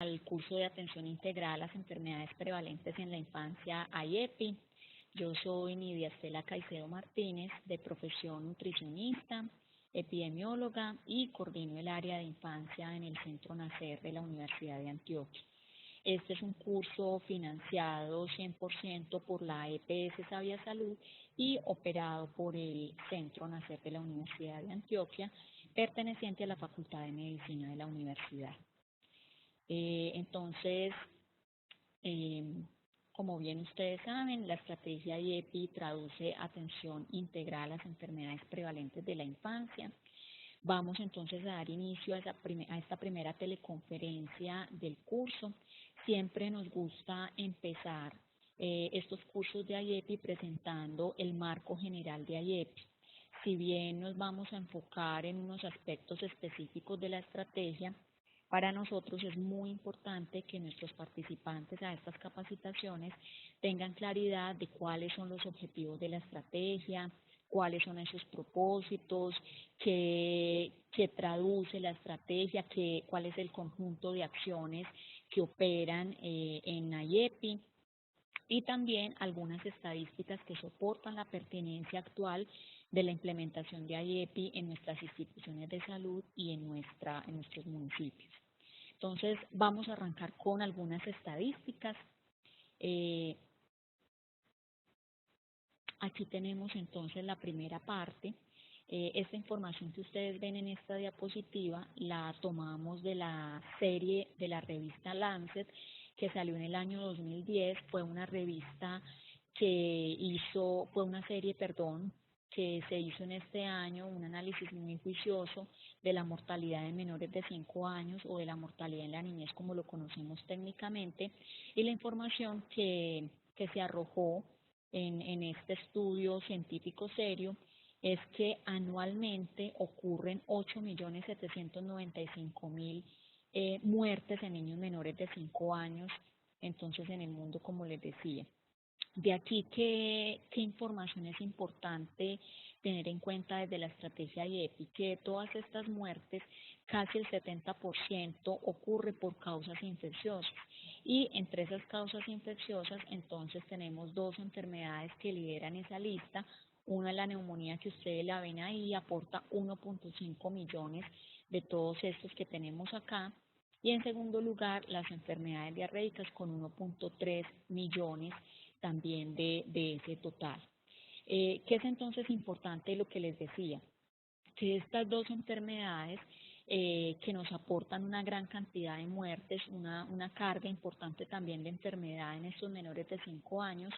al curso de atención integral a las enfermedades prevalentes en la infancia IEPI. Yo soy Nidia Estela Caicedo Martínez, de profesión nutricionista, epidemióloga y coordino el área de infancia en el Centro Nacer de la Universidad de Antioquia. Este es un curso financiado 100% por la EPS Sabia Salud y operado por el Centro Nacer de la Universidad de Antioquia, perteneciente a la Facultad de Medicina de la Universidad. Entonces, eh, como bien ustedes saben, la estrategia IEPI traduce atención integral a las enfermedades prevalentes de la infancia. Vamos entonces a dar inicio a esta primera teleconferencia del curso. Siempre nos gusta empezar estos cursos de IEPI presentando el marco general de IEPI. Si bien nos vamos a enfocar en unos aspectos específicos de la estrategia, para nosotros es muy importante que nuestros participantes a estas capacitaciones tengan claridad de cuáles son los objetivos de la estrategia, cuáles son esos propósitos, qué traduce la estrategia, cuál es el conjunto de acciones que operan en IEPI y también algunas estadísticas que soportan la pertinencia actual de la implementación de IEPI en nuestras instituciones de salud y en nuestros municipios. Entonces, vamos a arrancar con algunas estadísticas. Aquí tenemos entonces la primera parte. Esta información que ustedes ven en esta diapositiva la tomamos de la serie de la revista Lancet, que salió en el año 2010. Fue una revista fue una serie, que se hizo en este año, un análisis muy juicioso de la mortalidad de menores de 5 años o de la mortalidad en la niñez, como lo conocemos técnicamente, y la información que se arrojó en este estudio científico serio es que anualmente ocurren 8.795.000 muertes en niños menores de 5 años, entonces en el mundo, como les decía. De aquí, ¿qué información es importante tener en cuenta desde la estrategia IEPI? Que de todas estas muertes, casi el 70% ocurre por causas infecciosas. Y entre esas causas infecciosas, entonces tenemos dos enfermedades que lideran esa lista. Una es la neumonía, que ustedes la ven ahí, aporta 1.5 millones de todos estos que tenemos acá. Y en segundo lugar, las enfermedades diarreicas con 1.3 millones también de ese total. ¿Qué es entonces importante lo que les decía? Que estas dos enfermedades que nos aportan una gran cantidad de muertes, una carga importante también de enfermedad en estos menores de 5 años,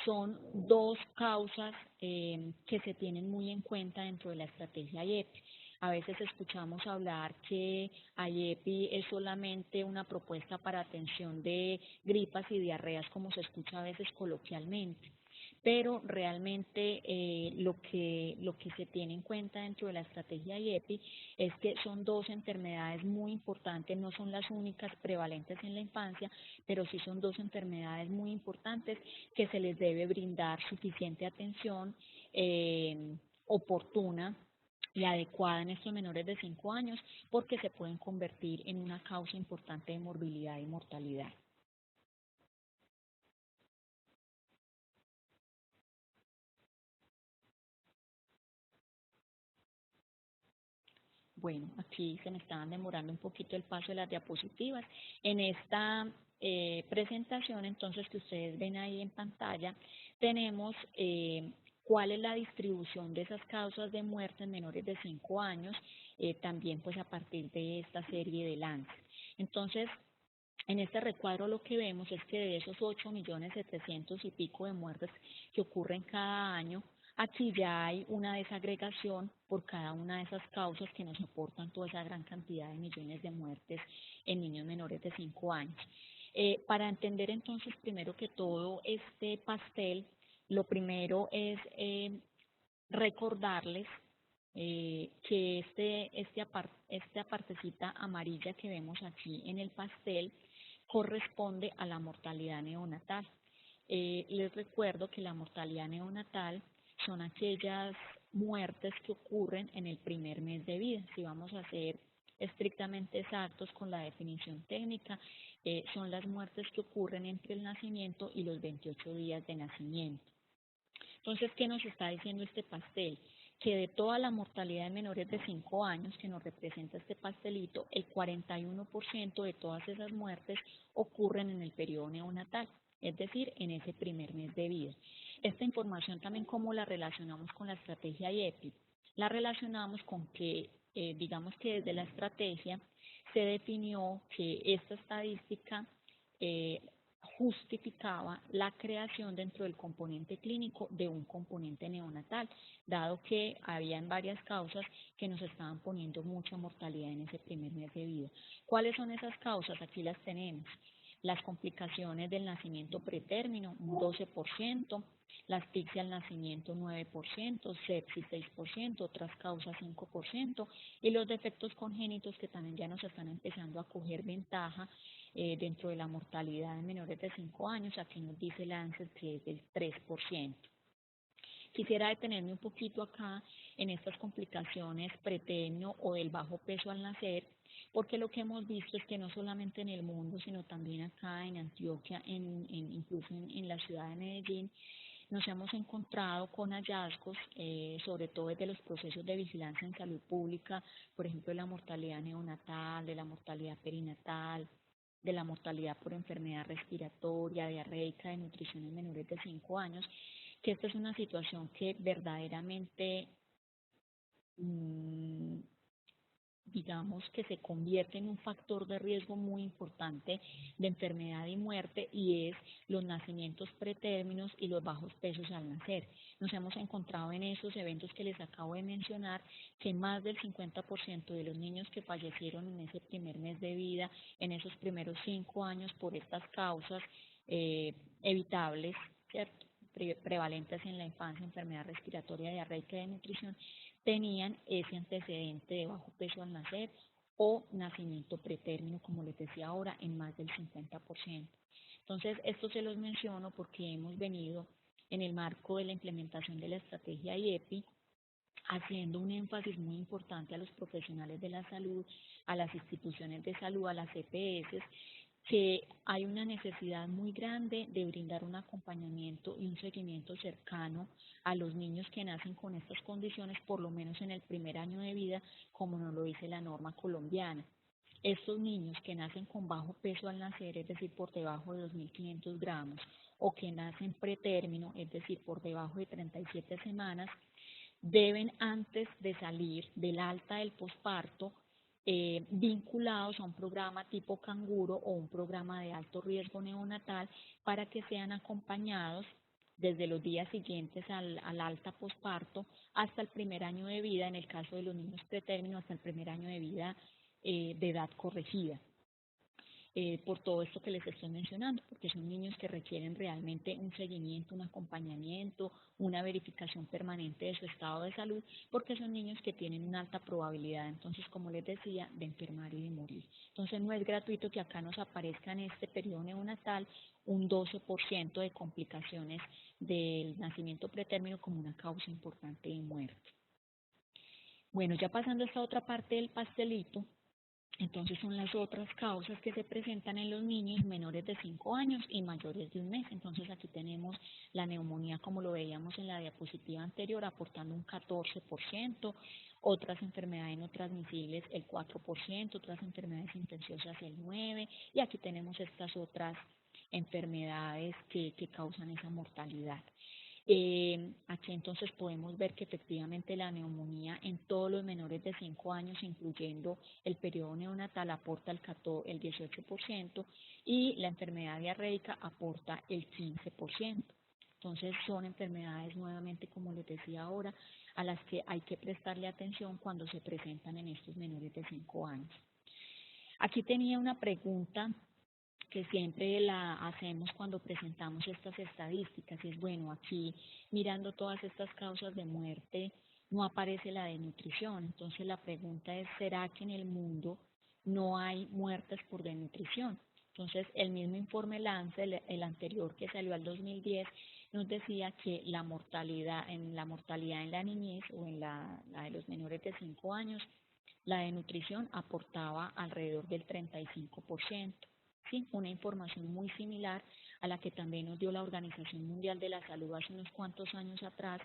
son dos causas que se tienen muy en cuenta dentro de la estrategia IEPI. A veces escuchamos hablar que IEPI es solamente una propuesta para atención de gripas y diarreas, como se escucha a veces coloquialmente, pero realmente lo que se tiene en cuenta dentro de la estrategia IEPI es que son dos enfermedades muy importantes, no son las únicas prevalentes en la infancia, pero sí son dos enfermedades muy importantes que se les debe brindar suficiente atención oportuna y adecuada en estos menores de 5 años, porque se pueden convertir en una causa importante de morbilidad y mortalidad. Bueno, aquí se me estaban demorando un poquito el paso de las diapositivas. En esta presentación, entonces, que ustedes ven ahí en pantalla, tenemos cuál es la distribución de esas causas de muerte en menores de 5 años, también pues a partir de esta serie de Lancet. Entonces, en este recuadro lo que vemos es que de esos 8.700.000 y pico de muertes que ocurren cada año, aquí ya hay una desagregación por cada una de esas causas que nos aportan toda esa gran cantidad de millones de muertes en niños menores de 5 años. Para entender entonces, primero que todo, este pastel, lo primero es recordarles que esta partecita amarilla que vemos aquí en el pastel corresponde a la mortalidad neonatal. Les recuerdo que la mortalidad neonatal son aquellas muertes que ocurren en el primer mes de vida. Si vamos a hacer estrictamente exactos con la definición técnica, son las muertes que ocurren entre el nacimiento y los 28 días de nacimiento. Entonces, ¿qué nos está diciendo este pastel? Que de toda la mortalidad de menores de 5 años que nos representa este pastelito, el 41% de todas esas muertes ocurren en el periodo neonatal, es decir, en ese primer mes de vida. Esta información también, ¿cómo la relacionamos con la estrategia IEPI? La relacionamos con que, digamos que desde la estrategia se definió que esta estadística eh, justificaba la creación dentro del componente clínico de un componente neonatal, dado que habían varias causas que nos estaban poniendo mucha mortalidad en ese primer mes de vida. ¿Cuáles son esas causas? Aquí las tenemos. Las complicaciones del nacimiento pretérmino, un 12%, la asfixia al nacimiento 9%, sepsis 6%, otras causas 5%, y los defectos congénitos que también ya nos están empezando a coger ventaja dentro de la mortalidad de menores de 5 años, aquí nos dice Lancet que es del 3%. Quisiera detenerme un poquito acá en estas complicaciones pretérmino o del bajo peso al nacer, porque lo que hemos visto es que no solamente en el mundo, sino también acá en Antioquia, incluso en la ciudad de Medellín, nos hemos encontrado con hallazgos, sobre todo desde los procesos de vigilancia en salud pública, por ejemplo, de la mortalidad neonatal, de la mortalidad perinatal, de la mortalidad por enfermedad respiratoria, diarreica, de nutrición en menores de 5 años, que esta es una situación que verdaderamente, mmm, digamos que se convierte en un factor de riesgo muy importante de enfermedad y muerte, y es los nacimientos pretérminos y los bajos pesos al nacer. Nos hemos encontrado en esos eventos que les acabo de mencionar que más del 50% de los niños que fallecieron en ese primer mes de vida, en esos primeros 5 años por estas causas evitables, ¿cierto?, prevalentes en la infancia, enfermedad respiratoria, diarreica y de nutrición, tenían ese antecedente de bajo peso al nacer o nacimiento pretérmino, como les decía ahora, en más del 50%. Entonces, esto se los menciono porque hemos venido en el marco de la implementación de la estrategia IEPI haciendo un énfasis muy importante a los profesionales de la salud, a las instituciones de salud, a las EPS, que hay una necesidad muy grande de brindar un acompañamiento y un seguimiento cercano a los niños que nacen con estas condiciones, por lo menos en el primer año de vida, como nos lo dice la norma colombiana. Estos niños que nacen con bajo peso al nacer, es decir, por debajo de 2.500 gramos, o que nacen pretérmino, es decir, por debajo de 37 semanas, deben antes de salir del alta del posparto vinculados a un programa tipo canguro o un programa de alto riesgo neonatal para que sean acompañados desde los días siguientes al alta posparto hasta el primer año de vida, en el caso de los niños pretérmino, hasta el primer año de vida de edad corregida. Por todo esto que les estoy mencionando, porque son niños que requieren realmente un seguimiento, un acompañamiento, una verificación permanente de su estado de salud, porque son niños que tienen una alta probabilidad, entonces, como les decía, de enfermar y de morir. Entonces, no es gratuito que acá nos aparezca en este periodo neonatal un 12% de complicaciones del nacimiento pretérmino como una causa importante de muerte. Bueno, ya pasando a esta otra parte del pastelito, entonces son las otras causas que se presentan en los niños menores de 5 años y mayores de un mes. Entonces aquí tenemos la neumonía, como lo veíamos en la diapositiva anterior, aportando un 14%, otras enfermedades no transmisibles el 4%, otras enfermedades infecciosas el 9%, y aquí tenemos estas otras enfermedades que causan esa mortalidad. Aquí entonces podemos ver que efectivamente la neumonía en todos los menores de 5 años, incluyendo el periodo neonatal, aporta el 18% y la enfermedad diarreica aporta el 15%. Entonces son enfermedades, nuevamente, como les decía ahora, a las que hay que prestarle atención cuando se presentan en estos menores de 5 años. Aquí tenía una pregunta que siempre la hacemos cuando presentamos estas estadísticas, y es, bueno, aquí mirando todas estas causas de muerte no aparece la desnutrición. Entonces la pregunta es, ¿será que en el mundo no hay muertes por desnutrición? Entonces el mismo informe Lancet, el anterior que salió al 2010, nos decía que la mortalidad en la niñez o en la de los menores de 5 años, La de nutrición aportaba alrededor del 35%. ¿Sí? Una información muy similar a la que también nos dio la Organización Mundial de la Salud hace unos cuantos años atrás,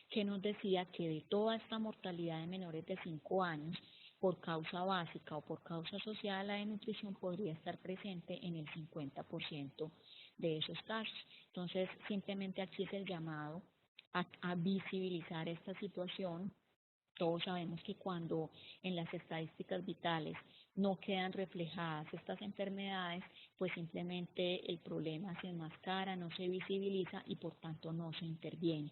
que nos decía que de toda esta mortalidad de menores de 5 años, por causa básica o por causa asociada a la desnutrición, podría estar presente en el 50% de esos casos. Entonces, simplemente aquí es el llamado a visibilizar esta situación. Todos sabemos que cuando en las estadísticas vitales no quedan reflejadas estas enfermedades, pues simplemente el problema se enmascara, no se visibiliza y por tanto no se interviene.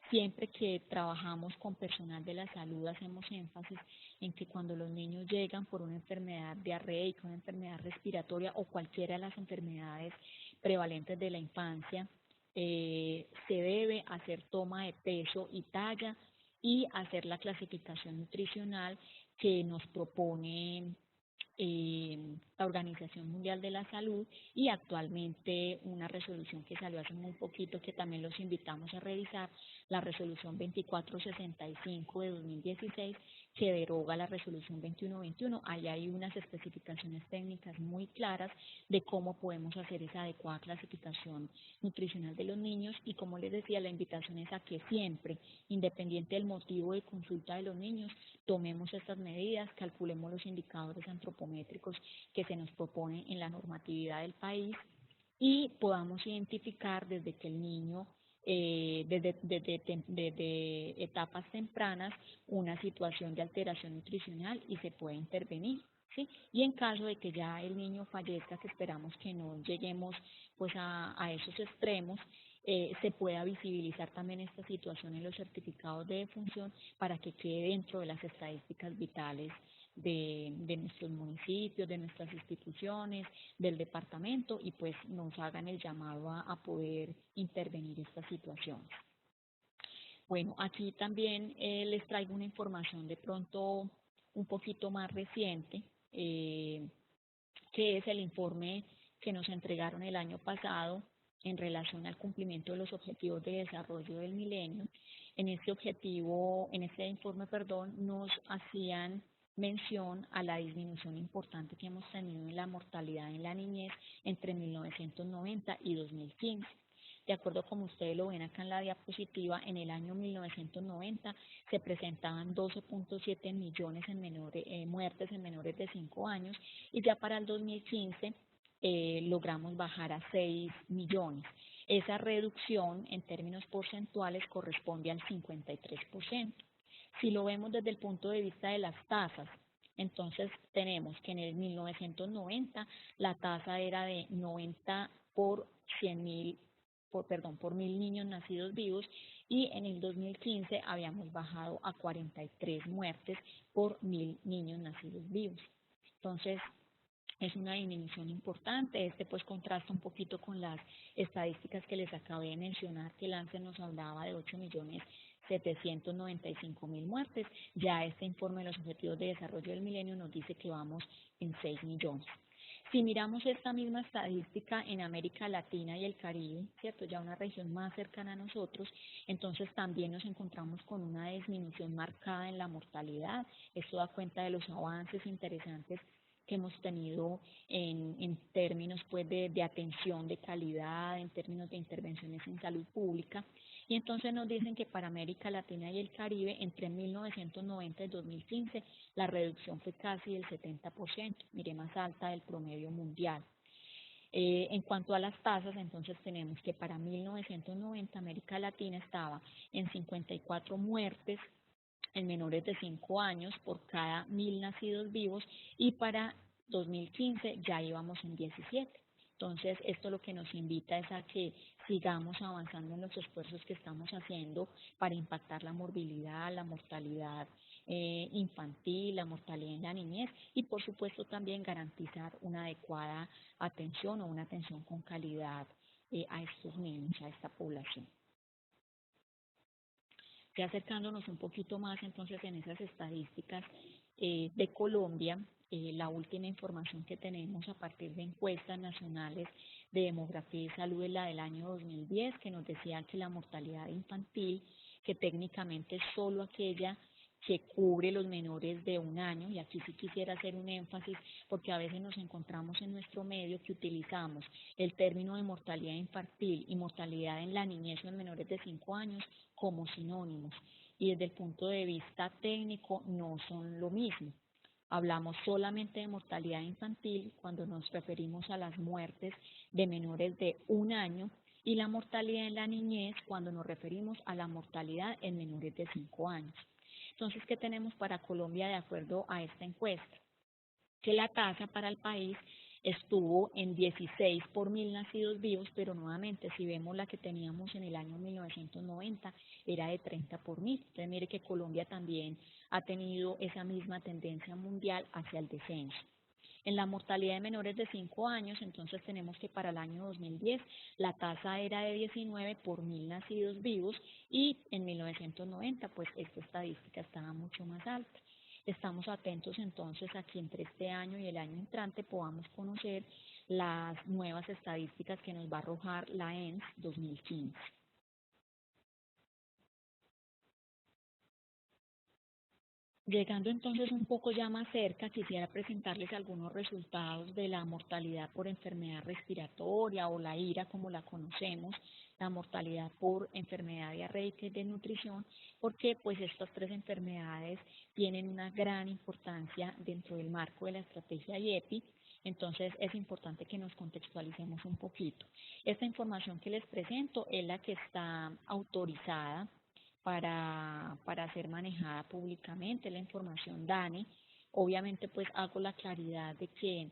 Siempre que trabajamos con personal de la salud hacemos énfasis en que cuando los niños llegan por una enfermedad diarreica, una enfermedad respiratoria o cualquiera de las enfermedades prevalentes de la infancia, se debe hacer toma de peso y talla y hacer la clasificación nutricional que nos propone la Organización Mundial de la Salud y actualmente una resolución que salió hace muy poquito que también los invitamos a revisar, la resolución 2465 de 2016 que deroga la resolución 2121. Ahí hay unas especificaciones técnicas muy claras de cómo podemos hacer esa adecuada clasificación nutricional de los niños y como les decía, la invitación es a que siempre, independiente del motivo de consulta de los niños, tomemos estas medidas, calculemos los indicadores antropométricos que se nos proponen en la normatividad del país y podamos identificar desde que el niño, desde etapas tempranas, una situación de alteración nutricional y se puede intervenir. ¿Sí? Y en caso de que ya el niño fallezca, que esperamos que no lleguemos pues a esos extremos, se pueda visibilizar también esta situación en los certificados de defunción para que quede dentro de las estadísticas vitales de nuestros municipios, de nuestras instituciones, del departamento y pues nos hagan el llamado a poder intervenir estas situaciones. Bueno, aquí también les traigo una información de pronto un poquito más reciente, que es el informe que nos entregaron el año pasado en relación al cumplimiento de los objetivos de desarrollo del milenio. En este objetivo, en este informe, perdón, nos hacían mención a la disminución importante que hemos tenido en la mortalidad en la niñez entre 1990 y 2015. De acuerdo como ustedes lo ven acá en la diapositiva, en el año 1990 se presentaban 12.7 millones en muertes en menores de 5 años y ya para el 2015 logramos bajar a 6 millones. Esa reducción en términos porcentuales corresponde al 53%. Si lo vemos desde el punto de vista de las tasas, entonces tenemos que en el 1990 la tasa era de 90 por 100.000 por 1.000 niños nacidos vivos y en el 2015 habíamos bajado a 43 muertes por 1.000 niños nacidos vivos. Entonces, es una disminución importante. Pues contrasta un poquito con las estadísticas que les acabé de mencionar, que el ANSES nos hablaba de 8.795.000 muertes. Ya este informe de los Objetivos de Desarrollo del Milenio nos dice que vamos en 6 millones. Si miramos esta misma estadística en América Latina y el Caribe, ¿cierto? Ya una región más cercana a nosotros, entonces también nos encontramos con una disminución marcada en la mortalidad. Esto da cuenta de los avances interesantes que hemos tenido en términos pues, de atención de calidad, en términos de intervenciones en salud pública. Y entonces nos dicen que para América Latina y el Caribe, entre 1990 y 2015, la reducción fue casi del 70%, mire, más alta del promedio mundial. En cuanto a las tasas, entonces tenemos que para 1990 América Latina estaba en 54 muertes en menores de 5 años por cada 1.000 nacidos vivos y para 2015 ya íbamos en 17. Entonces, esto lo que nos invita es a que sigamos avanzando en los esfuerzos que estamos haciendo para impactar la morbilidad, la mortalidad infantil, la mortalidad en la niñez y, por supuesto, también garantizar una adecuada atención o una atención con calidad a estos niños, a esta población. Ya acercándonos un poquito más entonces en esas estadísticas de Colombia, la última información que tenemos a partir de encuestas nacionales de demografía y salud es la del año 2010, que nos decía que la mortalidad infantil, que técnicamente es solo aquella que cubre los menores de 1 año, y aquí sí quisiera hacer un énfasis porque a veces nos encontramos en nuestro medio que utilizamos el término de mortalidad infantil y mortalidad en la niñez o en menores de 5 años como sinónimos, y desde el punto de vista técnico no son lo mismo. Hablamos solamente de mortalidad infantil cuando nos referimos a las muertes de menores de 1 año, y la mortalidad en la niñez cuando nos referimos a la mortalidad en menores de 5 años. Entonces, ¿qué tenemos para Colombia de acuerdo a esta encuesta? Que la tasa para el país estuvo en 16 por 1000 nacidos vivos, pero nuevamente si vemos la que teníamos en el año 1990 era de 30 por 1000. Entonces mire que Colombia también ha tenido esa misma tendencia mundial hacia el descenso. En la mortalidad de menores de 5 años, entonces tenemos que para el año 2010 la tasa era de 19 por 1000 nacidos vivos, y en 1990 pues esta estadística estaba mucho más alta. Estamos atentos entonces a que entre este año y el año entrante podamos conocer las nuevas estadísticas que nos va a arrojar la ENS 2015. Llegando entonces un poco ya más cerca, quisiera presentarles algunos resultados de la mortalidad por enfermedad respiratoria o la IRA como la conocemos, la mortalidad por enfermedad diarreica y desnutrición, porque pues estas tres enfermedades tienen una gran importancia dentro del marco de la estrategia IEPI. Entonces es importante que nos contextualicemos un poquito. Esta información que les presento es la que está autorizada para ser manejada públicamente, la información DANE. Obviamente pues hago la claridad de que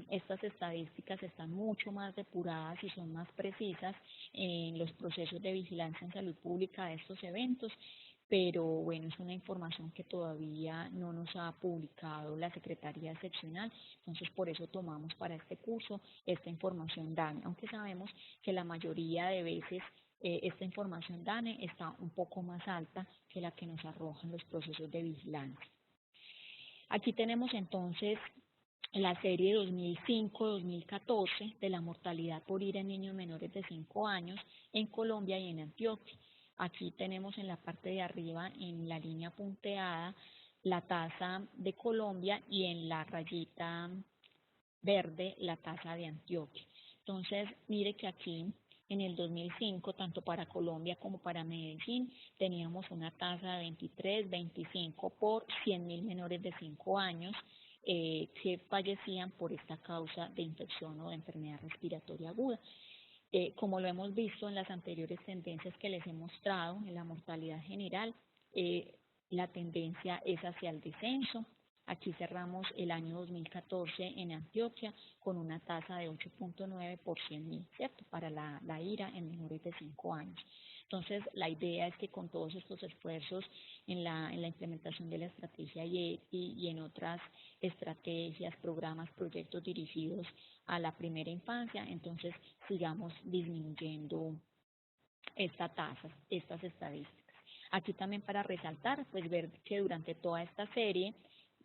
estas estadísticas están mucho más depuradas y son más precisas en los procesos de vigilancia en salud pública de estos eventos, pero bueno, es una información que todavía no nos ha publicado la Secretaría Seccional, entonces por eso tomamos para este curso esta información DANE, aunque sabemos que la mayoría de veces esta información DANE está un poco más alta que la que nos arrojan los procesos de vigilancia. Aquí tenemos entonces la serie 2005-2014 de la mortalidad por IRA en niños menores de 5 años en Colombia y en Antioquia. Aquí tenemos en la parte de arriba, en la línea punteada, la tasa de Colombia, y en la rayita verde la tasa de Antioquia. Entonces, mire que aquí en el 2005, tanto para Colombia como para Medellín, teníamos una tasa de 23, 25 por 100.000 menores de 5 años que fallecían por esta causa de infección o de enfermedad respiratoria aguda. Como lo hemos visto en las anteriores tendencias que les he mostrado, en la mortalidad general, la tendencia es hacia el descenso. Aquí cerramos el año 2014 en Antioquia con una tasa de 8.9 por 100.000, ¿cierto? Para la IRA en menores de 5 años. Entonces, la idea es que con todos estos esfuerzos en la implementación de la estrategia IEPI y en otras estrategias, programas, proyectos dirigidos a la primera infancia, entonces sigamos disminuyendo esta tasa, estas estadísticas. Aquí también para resaltar, pues ver que durante toda esta serie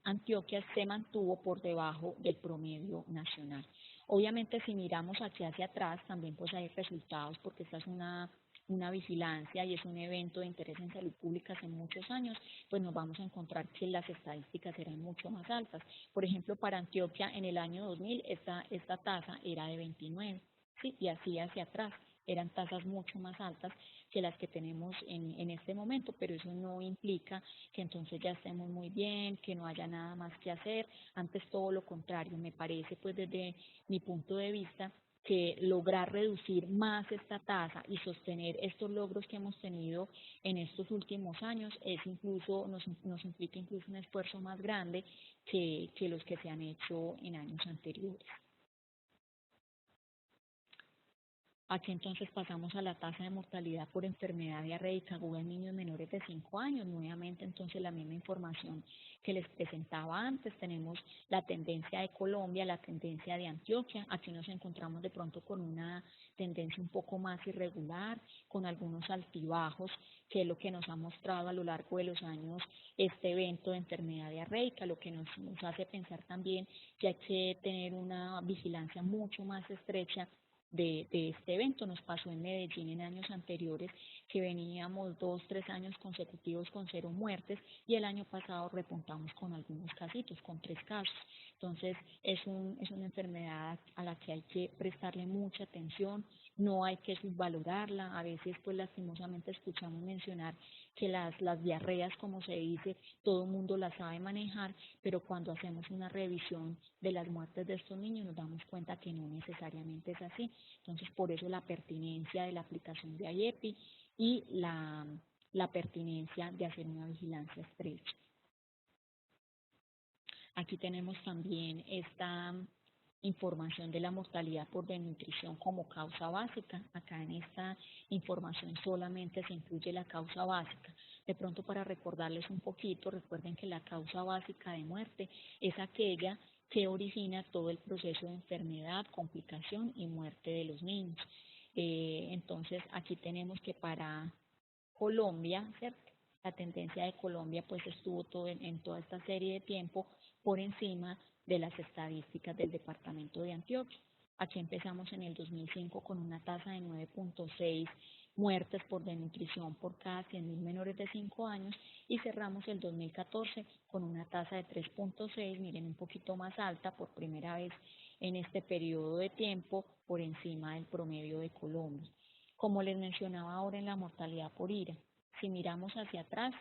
Antioquia se mantuvo por debajo del promedio nacional. Obviamente si miramos aquí hacia atrás también pues hay resultados, porque esta es una vigilancia y es un evento de interés en salud pública hace muchos años, pues nos vamos a encontrar que las estadísticas eran mucho más altas. Por ejemplo, para Antioquia en el año 2000 esta tasa era de 29, ¿sí? Y así hacia atrás eran tasas mucho más altas que las que tenemos en este momento, pero eso no implica que entonces ya estemos muy bien, que no haya nada más que hacer. Antes todo lo contrario, me parece pues desde mi punto de vista que lograr reducir más esta tasa y sostener estos logros que hemos tenido en estos últimos años es incluso nos implica incluso un esfuerzo más grande que los que se han hecho en años anteriores. Aquí entonces pasamos a la tasa de mortalidad por enfermedad diarreica aguda en niños menores de 5 años. Nuevamente entonces la misma información que les presentaba antes. Tenemos la tendencia de Colombia, la tendencia de Antioquia. Aquí nos encontramos de pronto con una tendencia un poco más irregular, con algunos altibajos, que es lo que nos ha mostrado a lo largo de los años este evento de enfermedad diarreica, lo que nos hace pensar también que hay que tener una vigilancia mucho más estrecha de este evento. Nos pasó en Medellín en años anteriores que veníamos 2, 3 años consecutivos con 0 muertes y el año pasado repuntamos con algunos casitos, con 3 casos. Entonces es una enfermedad a la que hay que prestarle mucha atención, no hay que subvalorarla. A veces pues lastimosamente escuchamos mencionar que las diarreas, como se dice, todo el mundo las sabe manejar, pero cuando hacemos una revisión de las muertes de estos niños nos damos cuenta que no necesariamente es así. Entonces por eso la pertinencia de la aplicación de IEPI y la pertinencia de hacer una vigilancia estrecha. Aquí tenemos también esta información de la mortalidad por desnutrición como causa básica. Acá en esta información solamente se incluye la causa básica. De pronto, para recordarles un poquito, recuerden que la causa básica de muerte es aquella que origina todo el proceso de enfermedad, complicación y muerte de los niños. Entonces aquí tenemos que para Colombia, ¿cierto? La tendencia de Colombia pues estuvo en toda esta serie de tiempo por encima de las estadísticas del departamento de Antioquia. Aquí empezamos en el 2005 con una tasa de 9.6 muertes por desnutrición por cada 100.000 menores de 5 años y cerramos el 2014 con una tasa de 3.6, miren, un poquito más alta por primera vez en este periodo de tiempo por encima del promedio de Colombia. Como les mencionaba ahora en la mortalidad por IRA, si miramos hacia atrás,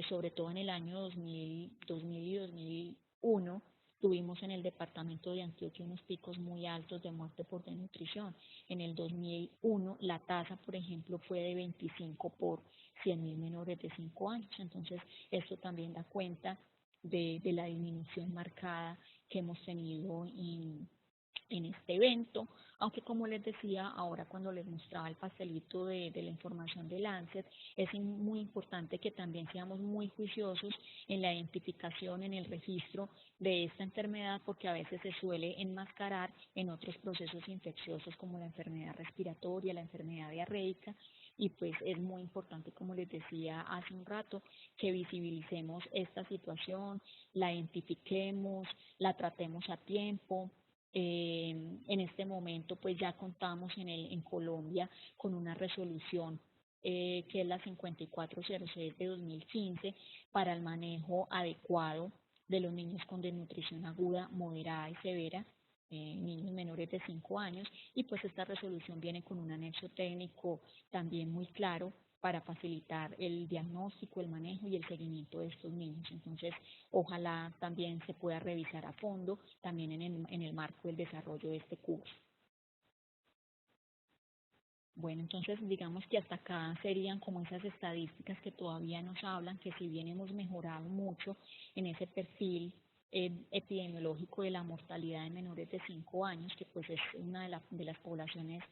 sobre todo en el año 2000 y 2001, tuvimos en el departamento de Antioquia unos picos muy altos de muerte por desnutrición. En el 2001 la tasa, por ejemplo, fue de 25 por 100.000 menores de 5 años. Entonces, esto también da cuenta de la disminución marcada que hemos tenido en este evento, aunque como les decía ahora cuando les mostraba el pastelito de la información de Lancet, es muy importante que también seamos muy juiciosos en la identificación, en el registro de esta enfermedad, porque a veces se suele enmascarar en otros procesos infecciosos como la enfermedad respiratoria, la enfermedad diarreica, y pues es muy importante, como les decía hace un rato, que visibilicemos esta situación, la identifiquemos, la tratemos a tiempo. En este momento pues ya contamos en Colombia con una resolución que es la 5406 de 2015 para el manejo adecuado de los niños con desnutrición aguda, moderada y severa, niños menores de 5 años, y pues esta resolución viene con un anexo técnico también muy claro para facilitar el diagnóstico, el manejo y el seguimiento de estos niños. Entonces, ojalá también se pueda revisar a fondo, también en el marco del desarrollo de este curso. Bueno, entonces digamos que hasta acá serían como esas estadísticas que todavía nos hablan que si bien hemos mejorado mucho en ese perfil epidemiológico de la mortalidad de menores de 5 años, que pues es una de las poblaciones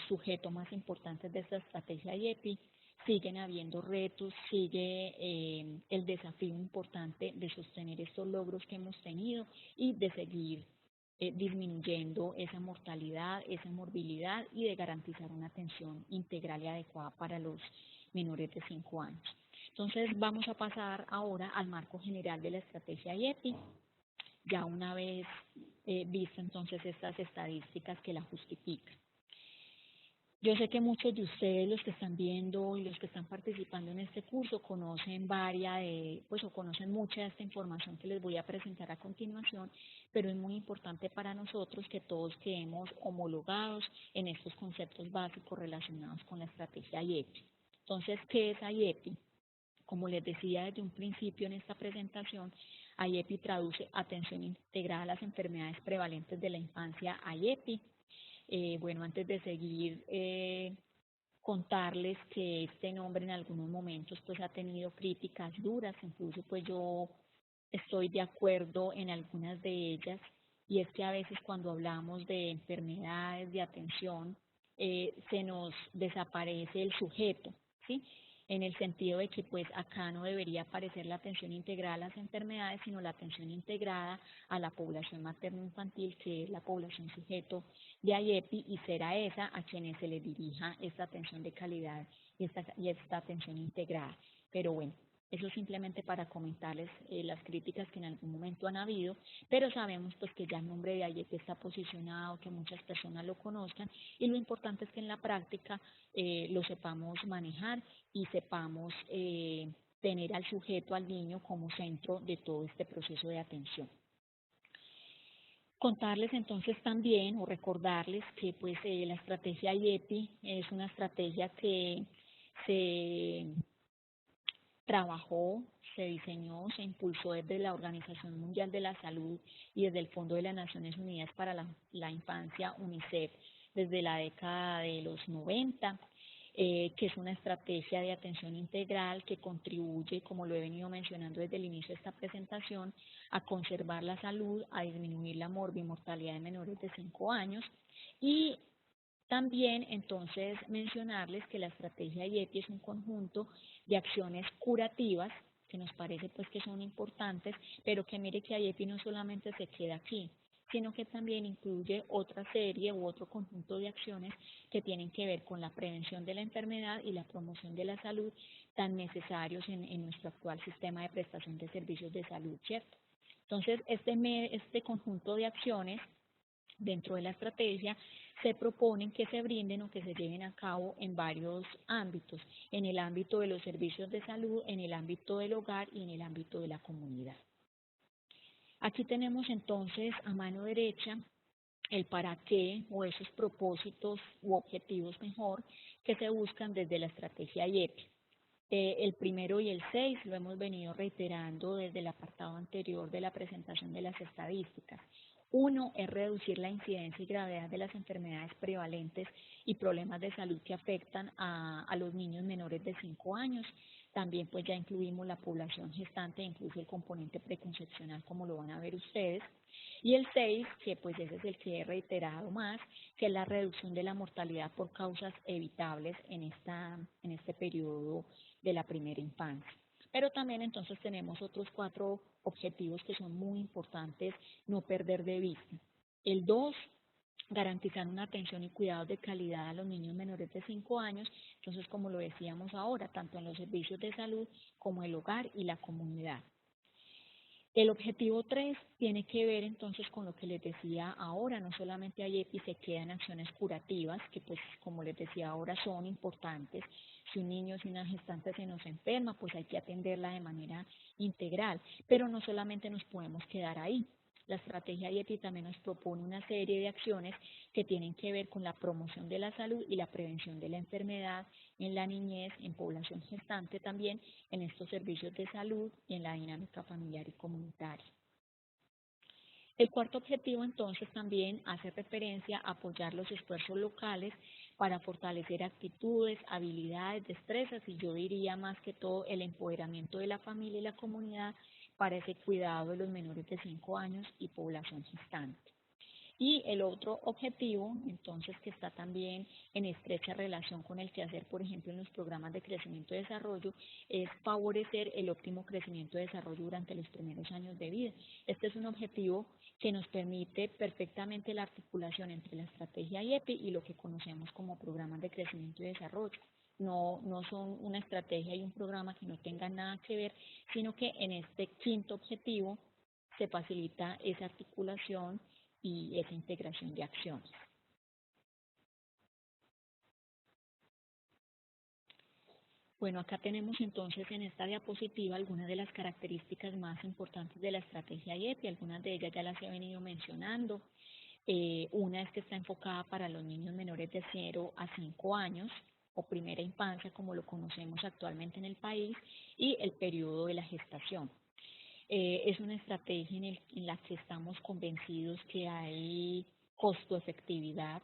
sujeto más importantes de esta estrategia IEPI, siguen habiendo retos, sigue el desafío importante de sostener estos logros que hemos tenido y de seguir disminuyendo esa mortalidad, esa morbilidad y de garantizar una atención integral y adecuada para los menores de 5 años. Entonces vamos a pasar ahora al marco general de la estrategia IEPI, ya una vez visto entonces estas estadísticas que la justifican. Yo sé que muchos de ustedes, los que están viendo y los que están participando en este curso, conocen o conocen mucha de esta información que les voy a presentar a continuación, pero es muy importante para nosotros que todos quedemos homologados en estos conceptos básicos relacionados con la estrategia IEPI. Entonces, ¿qué es IEPI? Como les decía desde un principio en esta presentación, IEPI traduce Atención Integrada a las Enfermedades Prevalentes de la Infancia, IEPI. Bueno, antes de seguir, contarles que este nombre en algunos momentos pues ha tenido críticas duras, incluso pues yo estoy de acuerdo en algunas de ellas, y es que a veces cuando hablamos de enfermedades, de atención, se nos desaparece el sujeto, ¿sí? En el sentido de que pues acá no debería aparecer la atención integrada a las enfermedades, sino la atención integrada a la población materno-infantil, que es la población sujeto de IEPI, y será esa a quienes se les dirija esta atención de calidad y esta atención integrada. Pero bueno, Eso simplemente para comentarles las críticas que en algún momento han habido, pero sabemos pues que ya el nombre de IEP está posicionado, que muchas personas lo conozcan y lo importante es que en la práctica lo sepamos manejar y sepamos tener al sujeto, al niño, como centro de todo este proceso de atención. Contarles entonces también o recordarles que pues la estrategia IEPI es una estrategia que se trabajó, se diseñó, se impulsó desde la Organización Mundial de la Salud y desde el Fondo de las Naciones Unidas para la Infancia, UNICEF, desde la década de los 90, que es una estrategia de atención integral que contribuye, como lo he venido mencionando desde el inicio de esta presentación, a conservar la salud, a disminuir la morbimortalidad de menores de 5 años y también, entonces, mencionarles que la estrategia IEPI es un conjunto de acciones curativas que nos parece pues que son importantes, pero que mire que IEPI no solamente se queda aquí, sino que también incluye otra serie u otro conjunto de acciones que tienen que ver con la prevención de la enfermedad y la promoción de la salud tan necesarios en nuestro actual sistema de prestación de servicios de salud, ¿cierto? Entonces, este conjunto de acciones dentro de la estrategia se proponen que se brinden o que se lleven a cabo en varios ámbitos, en el ámbito de los servicios de salud, en el ámbito del hogar y en el ámbito de la comunidad. Aquí tenemos entonces a mano derecha el para qué o esos propósitos u objetivos mejor que se buscan desde la estrategia IEPI. El primero y el 6 lo hemos venido reiterando desde el apartado anterior de la presentación de las estadísticas. Uno es reducir la incidencia y gravedad de las enfermedades prevalentes y problemas de salud que afectan a los niños menores de 5 años. También pues ya incluimos la población gestante, incluso el componente preconcepcional como lo van a ver ustedes. Y el 6, que pues ese es el que he reiterado más, que es la reducción de la mortalidad por causas evitables en este periodo de la primera infancia. Pero también entonces tenemos otros 4 objetivos que son muy importantes no perder de vista. El 2, garantizar una atención y cuidados de calidad a los niños menores de 5 años, entonces como lo decíamos ahora, tanto en los servicios de salud como el hogar y la comunidad. El objetivo 3 tiene que ver entonces con lo que les decía ahora, no solamente IEPI se quedan acciones curativas, que pues como les decía ahora son importantes. Si un niño, si una gestante se nos enferma, pues hay que atenderla de manera integral, pero no solamente nos podemos quedar ahí. La estrategia IEPI también nos propone una serie de acciones que tienen que ver con la promoción de la salud y la prevención de la enfermedad en la niñez, en población gestante también, en estos servicios de salud y en la dinámica familiar y comunitaria. El cuarto objetivo entonces también hace referencia a apoyar los esfuerzos locales para fortalecer actitudes, habilidades, destrezas y yo diría más que todo el empoderamiento de la familia y la comunidad para ese cuidado de los menores de 5 años y población gestante. Y el otro objetivo, entonces, que está también en estrecha relación con el quehacer, por ejemplo, en los programas de crecimiento y desarrollo, es favorecer el óptimo crecimiento y desarrollo durante los primeros años de vida. Este es un objetivo que nos permite perfectamente la articulación entre la estrategia IEPI y lo que conocemos como programas de crecimiento y desarrollo. No son una estrategia y un programa que no tengan nada que ver, sino que en este quinto objetivo se facilita esa articulación y esa integración de acciones. Bueno, acá tenemos entonces en esta diapositiva algunas de las características más importantes de la estrategia IEPI, algunas de ellas ya las he venido mencionando. Una es que está enfocada para los niños menores de 0 a 5 años o primera infancia, como lo conocemos actualmente en el país, y el periodo de la gestación. Es una estrategia en la que estamos convencidos que hay costo-efectividad.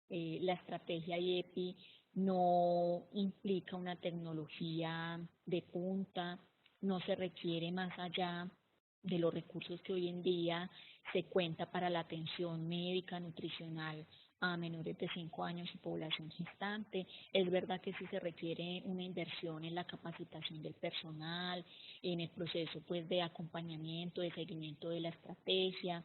La estrategia IEPI no implica una tecnología de punta, no se requiere más allá de los recursos que hoy en día se cuenta para la atención médica, nutricional a menores de 5 años y población gestante. Es verdad que sí se requiere una inversión en la capacitación del personal, en el proceso pues de acompañamiento, de seguimiento de la estrategia.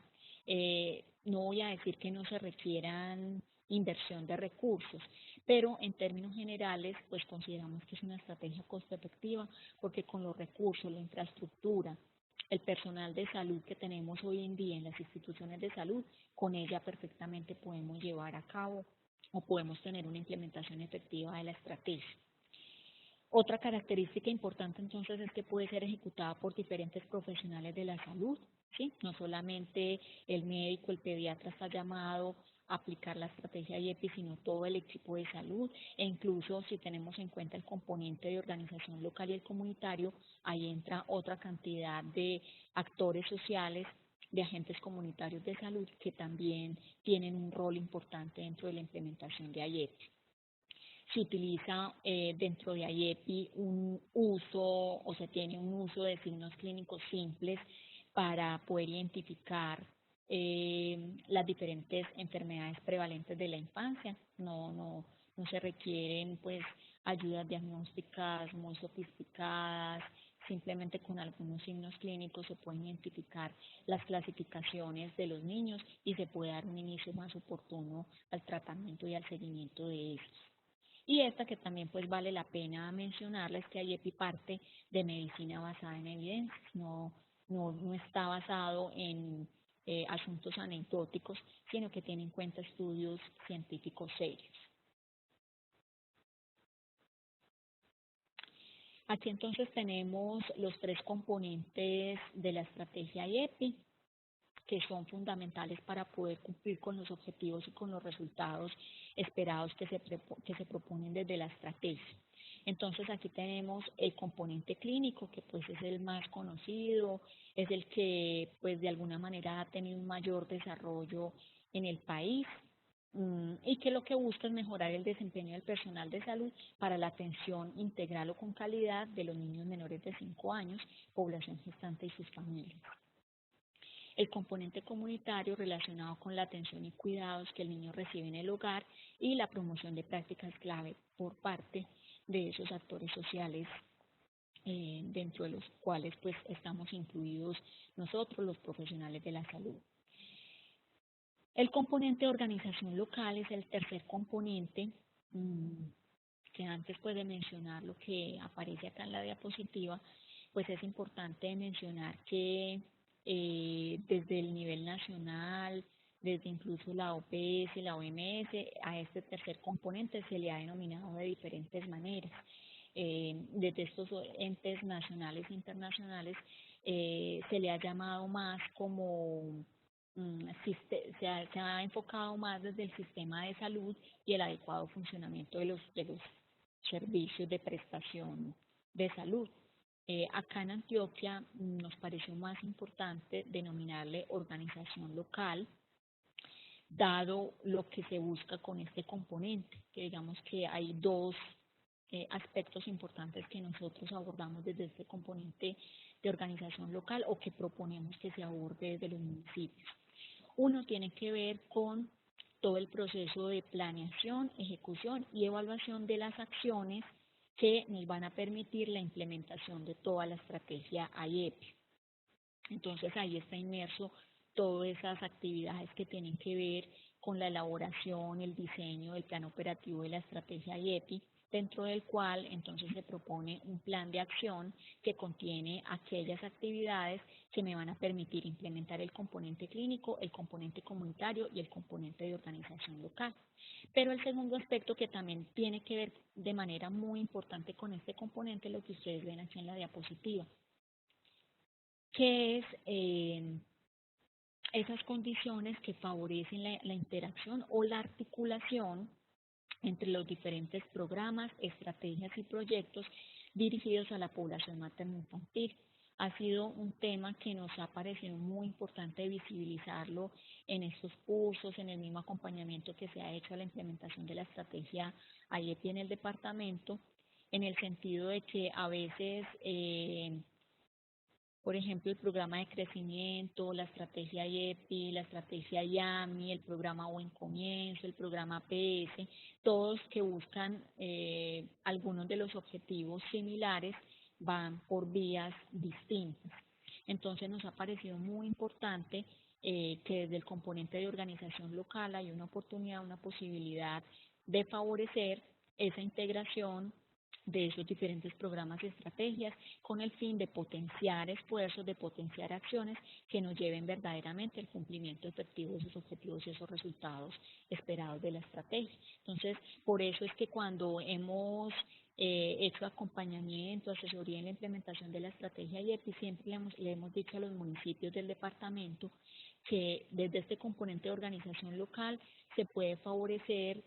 no voy a decir que no se requieran inversión de recursos, pero en términos generales, pues consideramos que es una estrategia costo efectiva porque con los recursos, la infraestructura, el personal de salud que tenemos hoy en día en las instituciones de salud, con ella perfectamente podemos llevar a cabo o podemos tener una implementación efectiva de la estrategia. Otra característica importante entonces es que puede ser ejecutada por diferentes profesionales de la salud, ¿sí? No solamente el médico, el pediatra está llamado a aplicar la estrategia IEPI, sino todo el equipo de salud e incluso si tenemos en cuenta el componente de organización local y el comunitario, ahí entra otra cantidad de actores sociales, de agentes comunitarios de salud que también tienen un rol importante dentro de la implementación de IEPI. Se utiliza dentro de IEPI un uso o se tiene un uso de signos clínicos simples para poder identificar las diferentes enfermedades prevalentes de la infancia. No se requieren pues ayudas diagnósticas muy sofisticadas, simplemente con algunos signos clínicos se pueden identificar las clasificaciones de los niños y se puede dar un inicio más oportuno al tratamiento y al seguimiento de estos. Y esta que también pues vale la pena mencionarla es que IEPI parte de medicina basada en evidencias, no está basado en asuntos anecdóticos, sino que tiene en cuenta estudios científicos serios. Aquí entonces tenemos los tres componentes de la estrategia IEPI, que son fundamentales para poder cumplir con los objetivos y con los resultados esperados que se proponen desde la estrategia. Entonces aquí tenemos el componente clínico, que pues es el más conocido, es el que pues de alguna manera ha tenido un mayor desarrollo en el país y que lo que busca es mejorar el desempeño del personal de salud para la atención integral o con calidad de los niños menores de 5 años, población gestante y sus familias. El componente comunitario relacionado con la atención y cuidados que el niño recibe en el hogar y la promoción de prácticas clave por parte de esos actores sociales dentro de los cuales pues estamos incluidos nosotros los profesionales de la salud. El componente de organización local es el tercer componente que antes pues de mencionar lo que aparece acá en la diapositiva, pues es importante mencionar que desde el nivel nacional, desde incluso la OPS, la OMS, a este tercer componente se le ha denominado de diferentes maneras. Desde estos entes nacionales e internacionales se le ha llamado más como se ha enfocado más desde el sistema de salud y el adecuado funcionamiento de los servicios de prestación de salud. Acá en Antioquia nos pareció más importante denominarle organización local, dado lo que se busca con este componente, que digamos que hay dos aspectos importantes que nosotros abordamos desde este componente de organización local o que proponemos que se aborde desde los municipios. Uno tiene que ver con todo el proceso de planeación, ejecución y evaluación de las acciones que nos van a permitir la implementación de toda la estrategia IEPI. Entonces ahí está inmerso todas esas actividades que tienen que ver con la elaboración, el diseño del plan operativo de la estrategia IEPI, dentro del cual entonces se propone un plan de acción que contiene aquellas actividades que me van a permitir implementar el componente clínico, el componente comunitario y el componente de organización local. Pero el segundo aspecto que también tiene que ver de manera muy importante con este componente es lo que ustedes ven aquí en la diapositiva, que es esas condiciones que favorecen la interacción o la articulación entre los diferentes programas, estrategias y proyectos dirigidos a la población materno-infantil. Ha sido un tema que nos ha parecido muy importante visibilizarlo en estos cursos, en el mismo acompañamiento que se ha hecho a la implementación de la estrategia IEPI en el departamento, en el sentido de que a veces por ejemplo, el programa de crecimiento, la estrategia IEPI, la estrategia IAMI, el programa Buen Comienzo, el programa PS, todos que buscan algunos de los objetivos similares van por vías distintas. Entonces nos ha parecido muy importante que desde el componente de organización local hay una oportunidad, una posibilidad de favorecer esa integración de esos diferentes programas y estrategias con el fin de potenciar esfuerzos, de potenciar acciones que nos lleven verdaderamente al cumplimiento efectivo de esos objetivos y esos resultados esperados de la estrategia. Entonces, por eso es que cuando hemos hecho acompañamiento, asesoría en la implementación de la estrategia IEPI, siempre le hemos dicho a los municipios del departamento que desde este componente de organización local se puede favorecer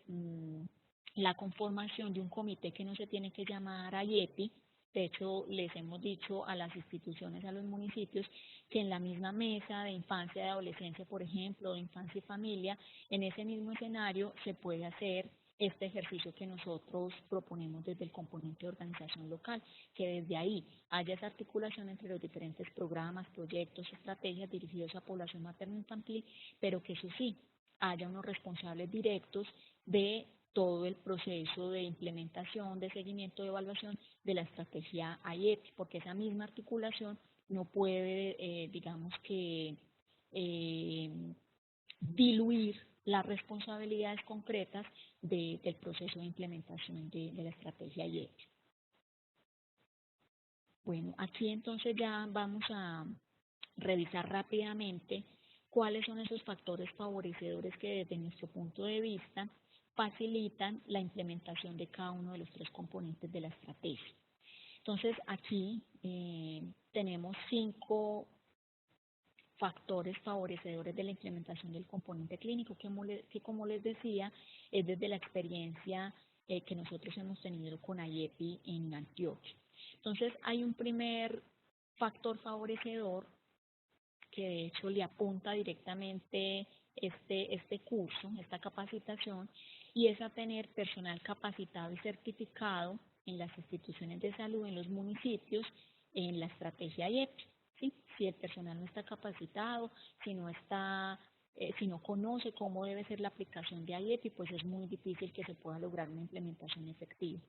la conformación de un comité que no se tiene que llamar IEPI. De hecho, les hemos dicho a las instituciones, a los municipios, que en la misma mesa de infancia, de adolescencia, por ejemplo, de infancia y familia, en ese mismo escenario se puede hacer este ejercicio que nosotros proponemos desde el componente de organización local, que desde ahí haya esa articulación entre los diferentes programas, proyectos, estrategias dirigidos a población materno-infantil, pero que eso sí, haya unos responsables directos de todo el proceso de implementación, de seguimiento, de evaluación de la estrategia IEPI, porque esa misma articulación no puede, digamos que, eh, diluir las responsabilidades concretas del proceso de implementación de la estrategia IEPI. Bueno, aquí entonces ya vamos a revisar rápidamente cuáles son esos factores favorecedores que desde nuestro punto de vista facilitan la implementación de cada uno de los tres componentes de la estrategia. Entonces aquí tenemos 5 factores favorecedores de la implementación del componente clínico, que como les decía, es desde la experiencia que nosotros hemos tenido con IEPI en Antioquia. Entonces, hay un primer factor favorecedor que de hecho le apunta directamente este curso, esta capacitación, y es a tener personal capacitado y certificado en las instituciones de salud, en los municipios, en la estrategia IEPI. ¿Sí? Si el personal no está capacitado, si no conoce cómo debe ser la aplicación de IEPI, pues es muy difícil que se pueda lograr una implementación efectiva.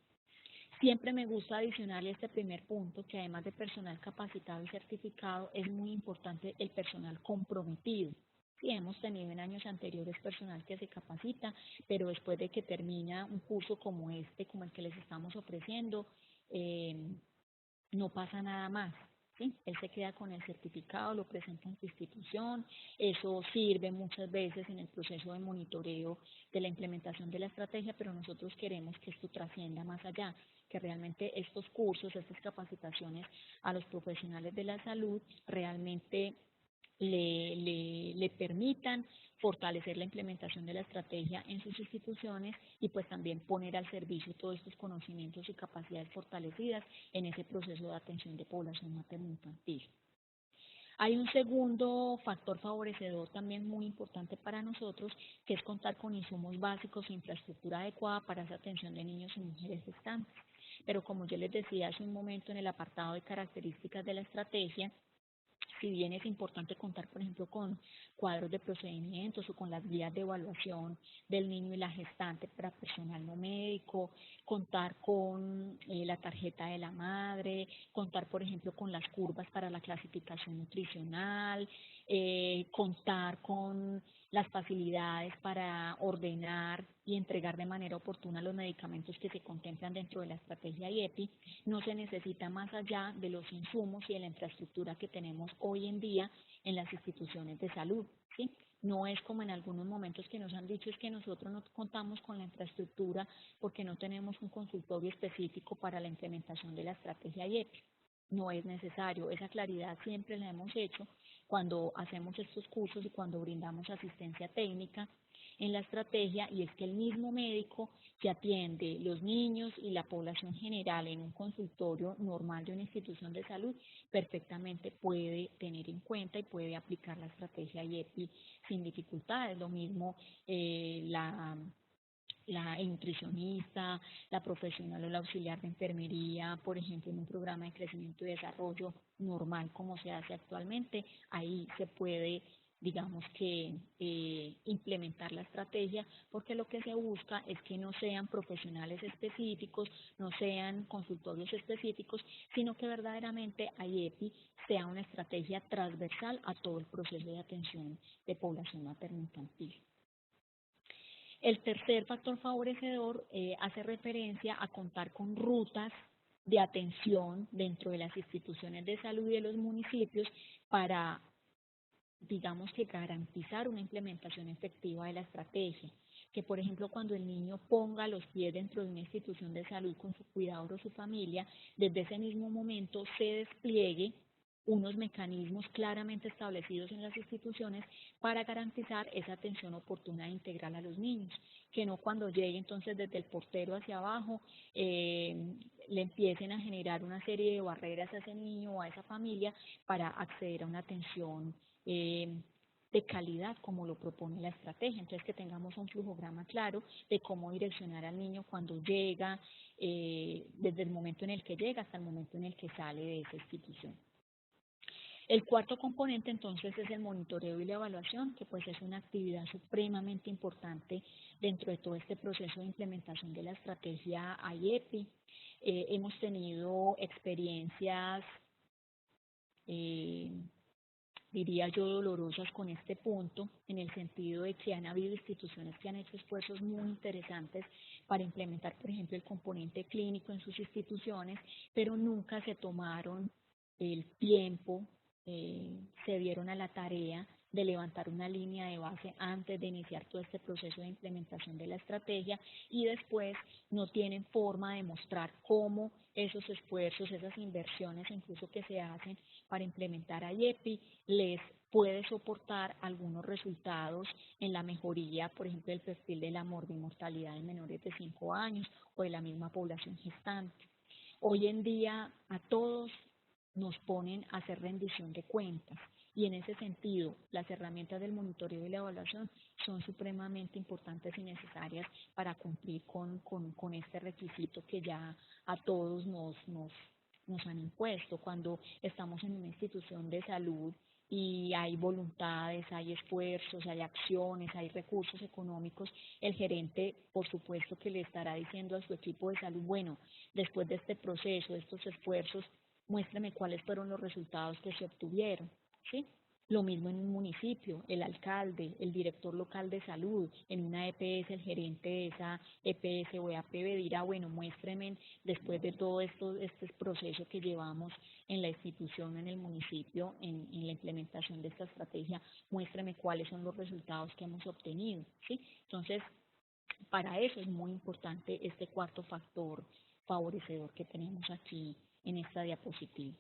Siempre me gusta adicionarle este primer punto, que además de personal capacitado y certificado, es muy importante el personal comprometido. Sí, hemos tenido en años anteriores personal que se capacita, pero después de que termina un curso como este, como el que les estamos ofreciendo, no pasa nada más. ¿Sí? Él se queda con el certificado, lo presenta en su institución, eso sirve muchas veces en el proceso de monitoreo de la implementación de la estrategia, pero nosotros queremos que esto trascienda más allá, que realmente estos cursos, estas capacitaciones a los profesionales de la salud realmente le permitan fortalecer la implementación de la estrategia en sus instituciones y pues también poner al servicio todos estos conocimientos y capacidades fortalecidas en ese proceso de atención de población materno-infantil. Hay un segundo factor favorecedor también muy importante para nosotros, que es contar con insumos básicos e infraestructura adecuada para esa atención de niños y mujeres gestantes. Pero como yo les decía hace un momento en el apartado de características de la estrategia, si bien es importante contar, por ejemplo, con cuadros de procedimientos o con las guías de evaluación del niño y la gestante para personal no médico, contar con la tarjeta de la madre, contar, por ejemplo, con las curvas para la clasificación nutricional, contar con las facilidades para ordenar y entregar de manera oportuna los medicamentos que se contemplan dentro de la estrategia IEPI, no se necesita más allá de los insumos y de la infraestructura que tenemos hoy en día en las instituciones de salud. ¿Sí? No es como en algunos momentos que nos han dicho, es que nosotros no contamos con la infraestructura porque no tenemos un consultorio específico para la implementación de la estrategia IEPI. No es necesario, esa claridad siempre la hemos hecho cuando hacemos estos cursos y cuando brindamos asistencia técnica en la estrategia, y es que el mismo médico que atiende los niños y la población general en un consultorio normal de una institución de salud perfectamente puede tener en cuenta y puede aplicar la estrategia IEPI sin dificultades. Lo mismo la nutricionista, la profesional o la auxiliar de enfermería, por ejemplo, en un programa de crecimiento y desarrollo normal como se hace actualmente, ahí se puede digamos que implementar la estrategia, porque lo que se busca es que no sean profesionales específicos, no sean consultorios específicos, sino que verdaderamente IEPI sea una estrategia transversal a todo el proceso de atención de población materno-infantil. El tercer factor favorecedor hace referencia a contar con rutas de atención dentro de las instituciones de salud y de los municipios para, digamos que, garantizar una implementación efectiva de la estrategia. Que, por ejemplo, cuando el niño ponga los pies dentro de una institución de salud con su cuidador o su familia, desde ese mismo momento se despliegue unos mecanismos claramente establecidos en las instituciones para garantizar esa atención oportuna e integral a los niños, que no cuando llegue entonces desde el portero hacia abajo le empiecen a generar una serie de barreras a ese niño o a esa familia para acceder a una atención de calidad como lo propone la estrategia. Entonces, que tengamos un flujograma claro de cómo direccionar al niño cuando llega, desde el momento en el que llega hasta el momento en el que sale de esa institución. El cuarto componente entonces es el monitoreo y la evaluación, que pues es una actividad supremamente importante dentro de todo este proceso de implementación de la estrategia IEPI. Hemos tenido experiencias, diría yo, dolorosas con este punto, en el sentido de que han habido instituciones que han hecho esfuerzos muy interesantes para implementar, por ejemplo, el componente clínico en sus instituciones, pero nunca se tomaron el tiempo, se dieron a la tarea de levantar una línea de base antes de iniciar todo este proceso de implementación de la estrategia, y después no tienen forma de mostrar cómo esos esfuerzos, esas inversiones incluso que se hacen para implementar IEPI, les puede soportar algunos resultados en la mejoría, por ejemplo, del perfil de la morbimortalidad de menores de 5 años o de la misma población gestante. Hoy en día a todos nos ponen a hacer rendición de cuentas, y en ese sentido las herramientas del monitoreo y la evaluación son supremamente importantes y necesarias para cumplir con este requisito que ya a todos nos han impuesto. Cuando estamos en una institución de salud y hay voluntades, hay esfuerzos, hay acciones, hay recursos económicos, el gerente, por supuesto, que le estará diciendo a su equipo de salud, bueno, después de este proceso, de estos esfuerzos, muéstrame cuáles fueron los resultados que se obtuvieron, ¿sí? Lo mismo en un municipio, el alcalde, el director local de salud, en una EPS, el gerente de esa EPS o EAPB dirá, bueno, muéstreme después de todo esto, este proceso que llevamos en la institución, en el municipio, en la implementación de esta estrategia, muéstrame cuáles son los resultados que hemos obtenido, ¿sí? Entonces, para eso es muy importante este cuarto factor favorecedor que tenemos aquí en esta diapositiva.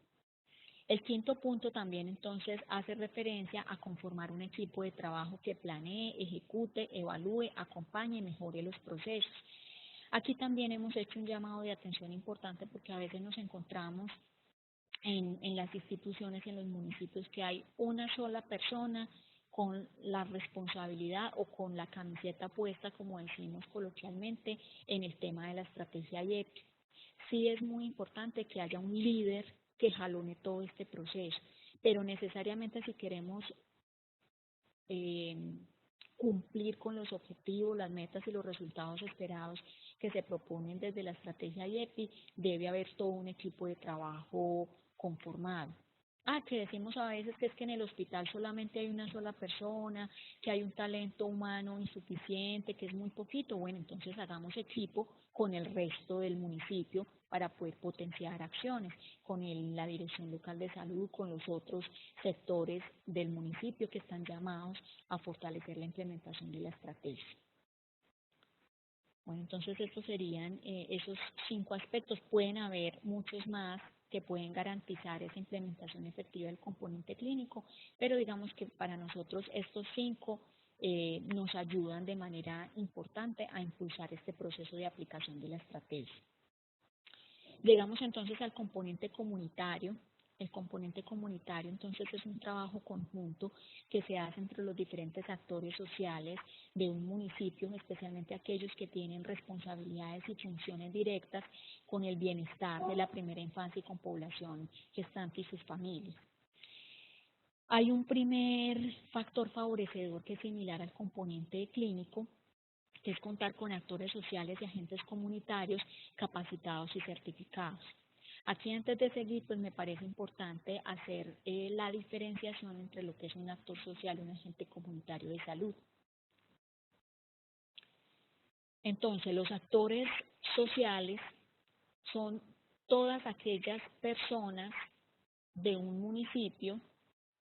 El quinto punto también entonces hace referencia a conformar un equipo de trabajo que planee, ejecute, evalúe, acompañe y mejore los procesos. Aquí también hemos hecho un llamado de atención importante, porque a veces nos encontramos en las instituciones y en los municipios que hay una sola persona con la responsabilidad o con la camiseta puesta, como decimos coloquialmente, en el tema de la estrategia IEPI. Sí es muy importante que haya un líder que jalone todo este proceso, pero necesariamente si queremos eh, cumplir con los objetivos, las metas y los resultados esperados que se proponen desde la estrategia IEPI, debe haber todo un equipo de trabajo conformado. Que decimos a veces que es que en el hospital solamente hay una sola persona, que hay un talento humano insuficiente, que es muy poquito. Bueno, entonces hagamos equipo con el resto del municipio para poder potenciar acciones, con la Dirección Local de Salud, con los otros sectores del municipio que están llamados a fortalecer la implementación de la estrategia. Bueno, entonces estos serían esos 5 aspectos. Pueden haber muchos más que pueden garantizar esa implementación efectiva del componente clínico, pero digamos que para nosotros estos 5 nos ayudan de manera importante a impulsar este proceso de aplicación de la estrategia. Llegamos entonces al componente comunitario. El componente comunitario entonces es un trabajo conjunto que se hace entre los diferentes actores sociales de un municipio, especialmente aquellos que tienen responsabilidades y funciones directas con el bienestar de la primera infancia y con población gestante y sus familias. Hay un primer factor favorecedor que es similar al componente clínico, que es contar con actores sociales y agentes comunitarios capacitados y certificados. Aquí antes de seguir, pues me parece importante hacer la diferenciación entre lo que es un actor social y un agente comunitario de salud. Entonces, los actores sociales son todas aquellas personas de un municipio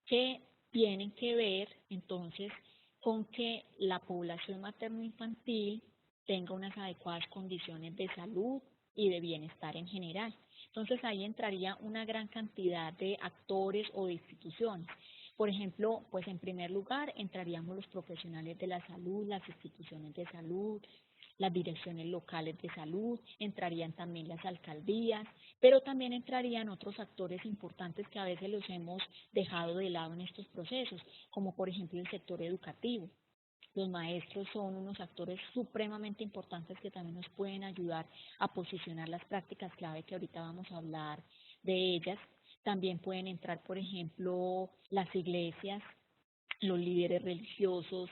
que tienen que ver entonces con que la población materno-infantil tenga unas adecuadas condiciones de salud y de bienestar en general. Entonces ahí entraría una gran cantidad de actores o de instituciones. Por ejemplo, pues en primer lugar entraríamos los profesionales de la salud, las instituciones de salud, las direcciones locales de salud, entrarían también las alcaldías, pero también entrarían otros actores importantes que a veces los hemos dejado de lado en estos procesos, como por ejemplo el sector educativo. Los maestros son unos actores supremamente importantes que también nos pueden ayudar a posicionar las prácticas clave que ahorita vamos a hablar de ellas. También pueden entrar, por ejemplo, las iglesias, los líderes religiosos,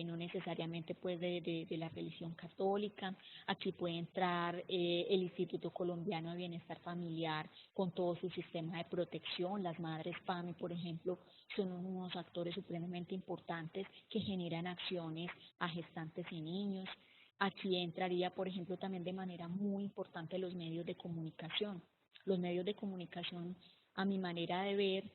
no necesariamente pues de la religión católica. Aquí puede entrar el Instituto Colombiano de Bienestar Familiar con todo su sistema de protección. Las madres PAMI, por ejemplo, son unos actores supremamente importantes que generan acciones a gestantes y niños. Aquí entraría, por ejemplo, también de manera muy importante los medios de comunicación. Los medios de comunicación, a mi manera de ver,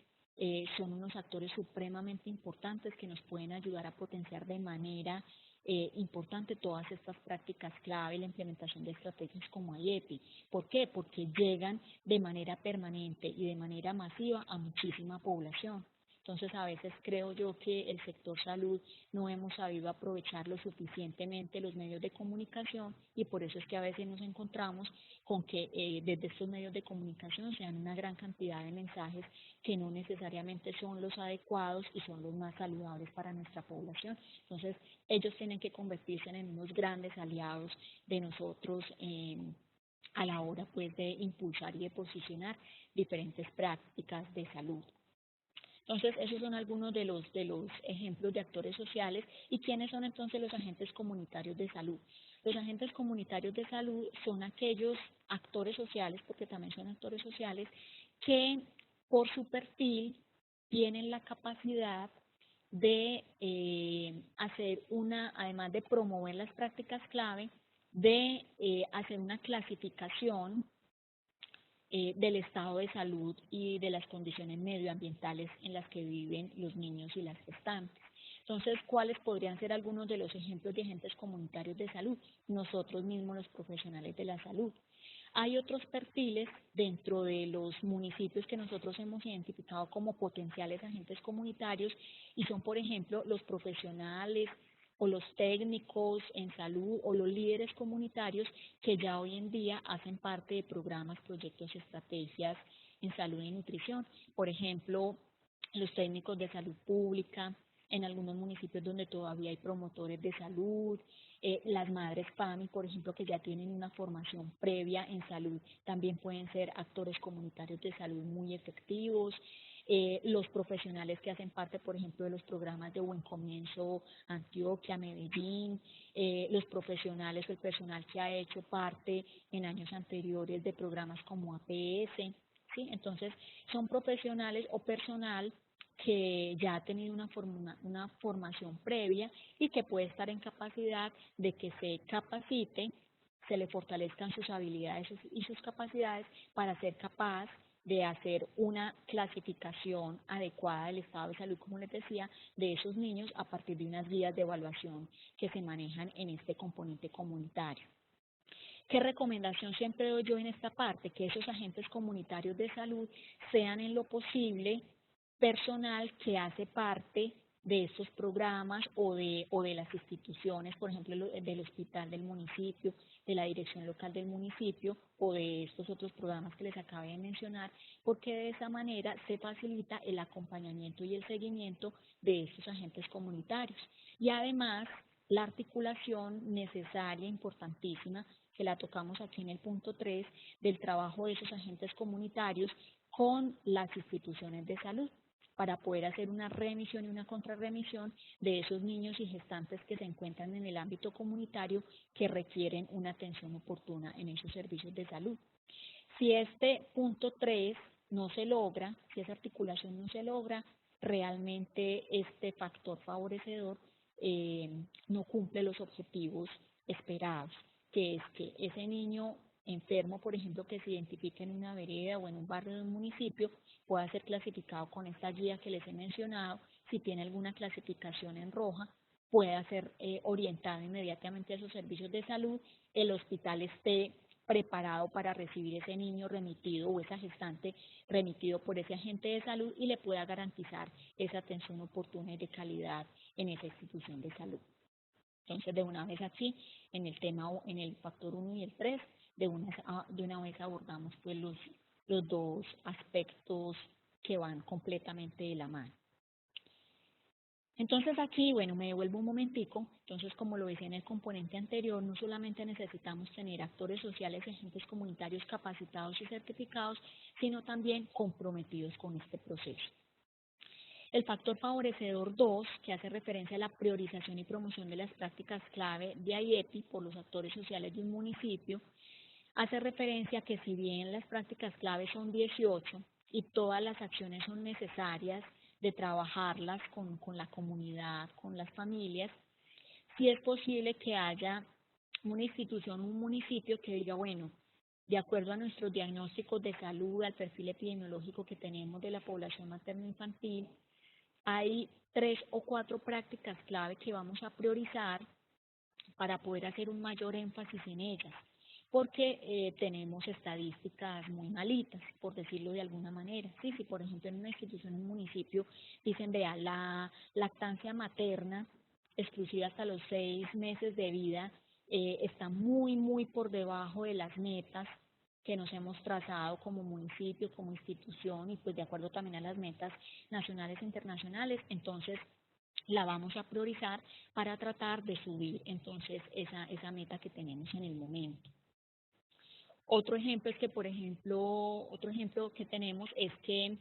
son unos actores supremamente importantes que nos pueden ayudar a potenciar de manera importante todas estas prácticas clave y la implementación de estrategias como IEPI. ¿Por qué? Porque llegan de manera permanente y de manera masiva a muchísima población. Entonces, a veces creo yo que el sector salud no hemos sabido aprovechar lo suficientemente los medios de comunicación y por eso es que a veces nos encontramos con que desde estos medios de comunicación se dan una gran cantidad de mensajes que no necesariamente son los adecuados y son los más saludables para nuestra población. Entonces, ellos tienen que convertirse en unos grandes aliados de nosotros a la hora pues de impulsar y de posicionar diferentes prácticas de salud. Entonces, esos son algunos de los ejemplos de actores sociales. ¿Y quiénes son entonces los agentes comunitarios de salud? Los agentes comunitarios de salud son aquellos actores sociales, porque también son actores sociales, que por su perfil tienen la capacidad de hacer una, además de promover las prácticas clave, de hacer una clasificación del estado de salud y de las condiciones medioambientales en las que viven los niños y las gestantes. Entonces, ¿cuáles podrían ser algunos de los ejemplos de agentes comunitarios de salud? Nosotros mismos, los profesionales de la salud. Hay otros perfiles dentro de los municipios que nosotros hemos identificado como potenciales agentes comunitarios y son, por ejemplo, los profesionales o los técnicos en salud o los líderes comunitarios que ya hoy en día hacen parte de programas, proyectos, estrategias en salud y nutrición. Por ejemplo, los técnicos de salud pública, en algunos municipios donde todavía hay promotores de salud, las madres PAMI, por ejemplo, que ya tienen una formación previa en salud, también pueden ser actores comunitarios de salud muy efectivos. Los profesionales que hacen parte, por ejemplo, de los programas de Buen Comienzo Antioquia, Medellín, los profesionales o el personal que ha hecho parte en años anteriores de programas como APS, ¿sí? Entonces, son profesionales o personal que ya ha tenido una formación previa y que puede estar en capacidad de que se capacite, se le fortalezcan sus habilidades y sus capacidades para ser capaz de hacer una clasificación adecuada del estado de salud, como les decía, de esos niños a partir de unas guías de evaluación que se manejan en este componente comunitario. ¿Qué recomendación siempre doy yo en esta parte? Que esos agentes comunitarios de salud sean en lo posible personal que hace parte de estos programas o de las instituciones, por ejemplo, del hospital del municipio, de la dirección local del municipio o de estos otros programas que les acabé de mencionar, porque de esa manera se facilita el acompañamiento y el seguimiento de estos agentes comunitarios. Y además, la articulación necesaria, importantísima, que la tocamos aquí en el punto 3, del trabajo de esos agentes comunitarios con las instituciones de salud, para poder hacer una remisión y una contrarremisión de esos niños y gestantes que se encuentran en el ámbito comunitario que requieren una atención oportuna en esos servicios de salud. Si este punto 3 no se logra, si esa articulación no se logra, realmente este factor favorecedor no cumple los objetivos esperados, que es que ese niño enfermo, por ejemplo, que se identifique en una vereda o en un barrio de un municipio, pueda ser clasificado con esta guía que les he mencionado. Si tiene alguna clasificación en roja, pueda ser orientado inmediatamente a esos servicios de salud, el hospital esté preparado para recibir ese niño remitido o esa gestante remitido por ese agente de salud y le pueda garantizar esa atención oportuna y de calidad en esa institución de salud. Entonces, de una vez aquí, en el tema, en el factor 1 y el 3, de una vez abordamos pues los dos aspectos que van completamente de la mano. Entonces aquí, bueno, me devuelvo un momentico. Entonces, como lo decía en el componente anterior, no solamente necesitamos tener actores sociales y agentes comunitarios capacitados y certificados, sino también comprometidos con este proceso. El factor favorecedor 2, que hace referencia a la priorización y promoción de las prácticas clave de IEPI por los actores sociales de un municipio, hace referencia a que si bien las prácticas clave son 18 y todas las acciones son necesarias de trabajarlas con la comunidad, con las familias, sí es posible que haya una institución, un municipio que diga, bueno, de acuerdo a nuestros diagnósticos de salud, al perfil epidemiológico que tenemos de la población materno-infantil, hay 3 o 4 prácticas clave que vamos a priorizar para poder hacer un mayor énfasis en ellas, porque tenemos estadísticas muy malitas, por decirlo de alguna manera. Sí, si por ejemplo en una institución, en un municipio, dicen, vea, la lactancia materna exclusiva hasta los 6 meses de vida está muy por debajo de las metas que nos hemos trazado como municipio, como institución y pues de acuerdo también a las metas nacionales e internacionales, entonces la vamos a priorizar para tratar de subir entonces esa meta que tenemos en el momento. Otro ejemplo es que, por ejemplo, otro ejemplo que tenemos es que